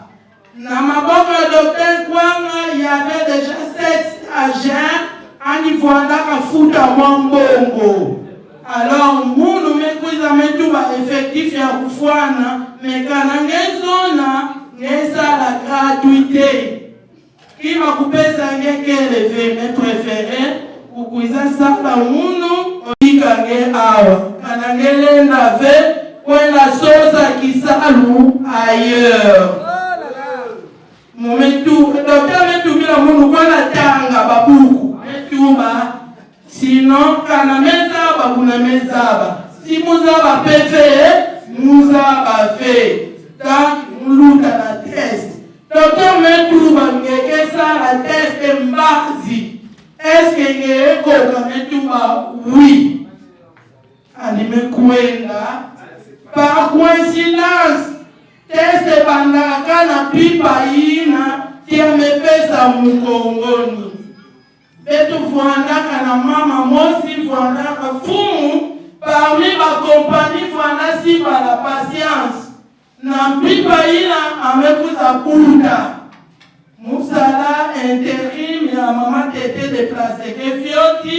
na maboko ya Dr. Kwanga yave deja 7 agents anivoandaka futa mwambongo. Alors, munu mekuiza metuba effectif ya kufwana mekana ngezona ngeza la gratuité. Kima kupesa ngeke leve me préféré kukuiza sala munu oika nge awa. Kana ngelenda ve kwenda sosa kisalu ailleurs. Momentu docteur metu bila munu kwenda tanga babuku. Metuba sinon kana meza bakuna mezaba. Si muzaba PV, muzaba fait. Donc muluta la test. Docteur Metouba ngekesa la test mbazi. Est-ce que ngeko Metouba oui. Animekuenda. Par coïncidence, test bandaka na pipa ina tia mepesa mukongoni. Beto voandaka na mama mosi voandaka fumu parmi ma compagnie voanda si par la patience. Na pipa ina amekuza buda. Musala intérim ya mama tete déplacé ke fioti.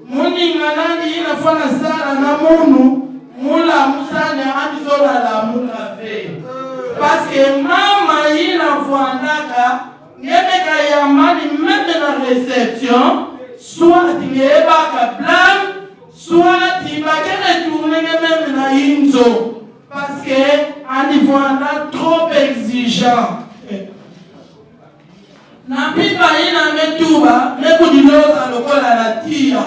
Muni nganani ina fana sala na munu. Mula musane amizola la mula ve. Parce que mama ina voandaka Yemeka yamani même dans la réception, soit il est baka blâme, soit il va retourner même dans Inzo. Parce que à niveau trop exigeant. na pipa ina metuba mekudiloza lokola na tia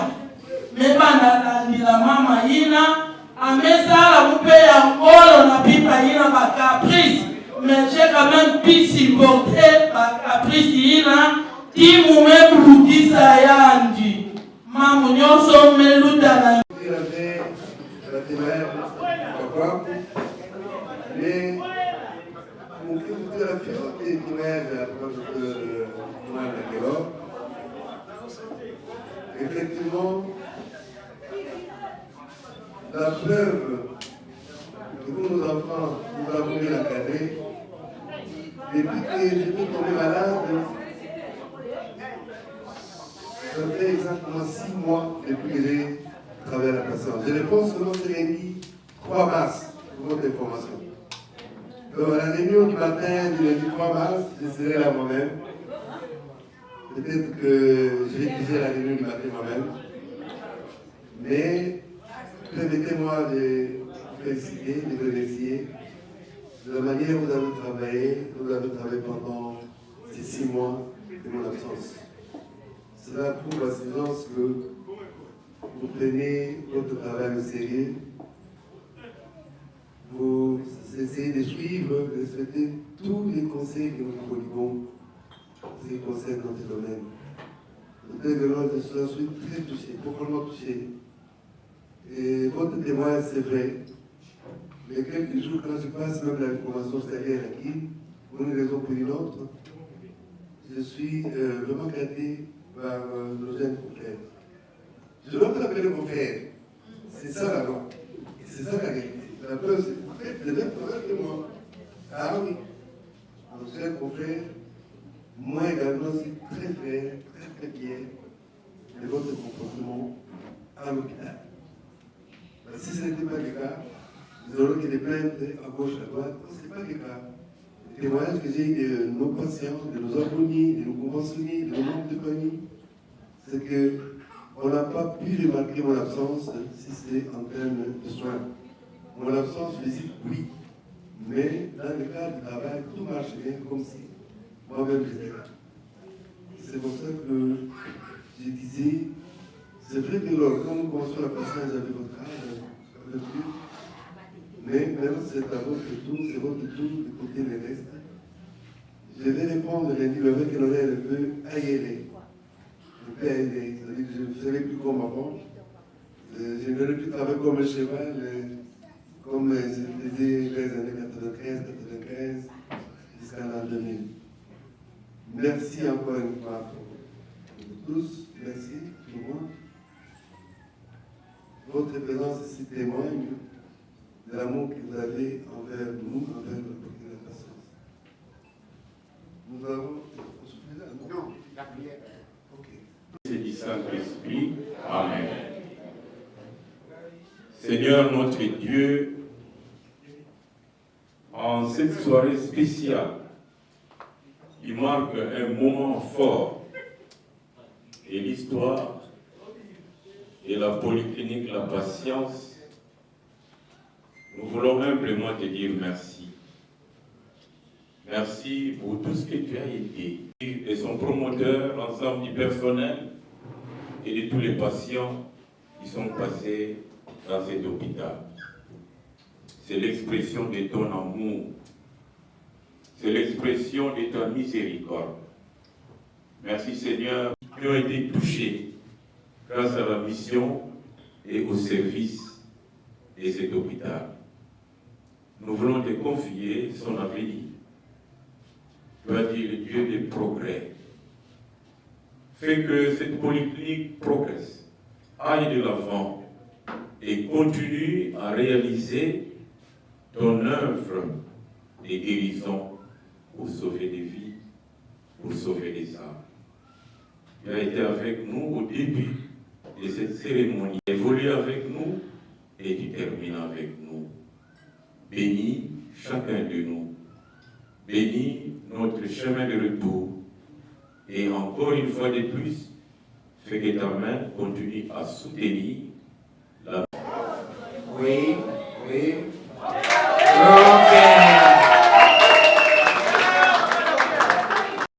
mebanda landila mama ina amesala mupe ya ngolo na pipa ina ba caprice mais j'ai quand même pu supporter ba caprice ina timu mebrudisa yandi mamu nyonso meluta na
mais mon fils de la fille et primaire effectivement la preuve que nos enfants nous avons eu la cadrer depuis que j'étais tombé malade. Ça fait exactement 6 mois depuis que j'ai travaillé à la patience. Je réponds que l'on s'est réunis 3 mars pour votre information. Donc à la réunion du matin du lundi 3 mars, je serai là moi-même. Peut-être que je rédigerai la réunion du matin moi-même. Mais permettez-moi de vous féliciter, de vous remercier de la manière où vous avez travaillé. Vous avez travaillé pendant ces 6 mois de mon absence. Cela prouve à suffisance que vous prenez votre travail au sérieux. Vous essayez de suivre, de respecter tous les conseils que nous vous prodiguons, ces conseils dans ce domaine. Je suis très touché, profondément touché. Et votre témoignage, c'est vrai. Les quelques jours, quand je passe même la formation stagiaire acquise, pour une raison ou pour une autre, je suis vraiment gâté par nos jeunes confrères. Je dois vous appeler confrères. C'est ça la loi. C'est ça la réalité. La preuve, c'est que vous faites le même travail que moi. Ah oui. Nos jeunes confrères, moi également, je suis très fier, très fier de votre comportement à l'hôpital. Si ce n'était pas le cas, nous aurions des plaintes à gauche, à droite. Ce n'est pas le cas. Les témoignages que j'ai eu de nos patients, de nos abonnés, de nos conventionnés, de nos membres de famille, c'est qu'on n'a pas pu remarquer mon absence si c'est en termes de soins. Mon absence physique, oui. Mais dans le cadre du travail, tout marche bien comme si moi-même j'étais là. C'est pour ça que je disais, c'est vrai que quand nous commençons la patience avec votre âge, un peu plus, mais maintenant c'est à votre tour, c'est votre tour de côté les restes. Je vais répondre lundi avec une oreille un peu aérée. Un peu aérée, c'est-à-dire que je ne serai plus comme avant. Je n'aurai plus travailler comme un cheval, comme je faisais les années 95 jusqu'à l'an 2000. Merci encore une fois pour tous, merci tout le monde. Votre présence ici témoigne de l'amour que vous avez envers nous, envers la patience. Nous avons...
Non, la prière.
Ok.
C'est du Saint-Esprit. Amen. Seigneur notre Dieu, en cette soirée spéciale, il marque un moment fort et l'histoire et la polyclinique La Patience, nous voulons humblement te dire merci. Merci pour tout ce que tu as été. Et son promoteur, l'ensemble du personnel et de tous les patients qui sont passés dans cet hôpital. C'est l'expression de ton amour. C'est l'expression de ta miséricorde. Merci Seigneur, qui ont été touchés grâce à la mission et au service de cet hôpital. Nous voulons te confier son avenir. Tu as dit le Dieu des progrès. Fais que cette polyclinique progresse, aille de l'avant et continue à réaliser ton œuvre de guérison pour sauver des vies, pour sauver des âmes. Tu as été avec nous au début de cette cérémonie, évolue avec nous et tu termines avec nous. Bénis chacun de nous. Bénis notre chemin de retour. Et encore une fois de plus, fais que ta main continue à soutenir la...
Oui.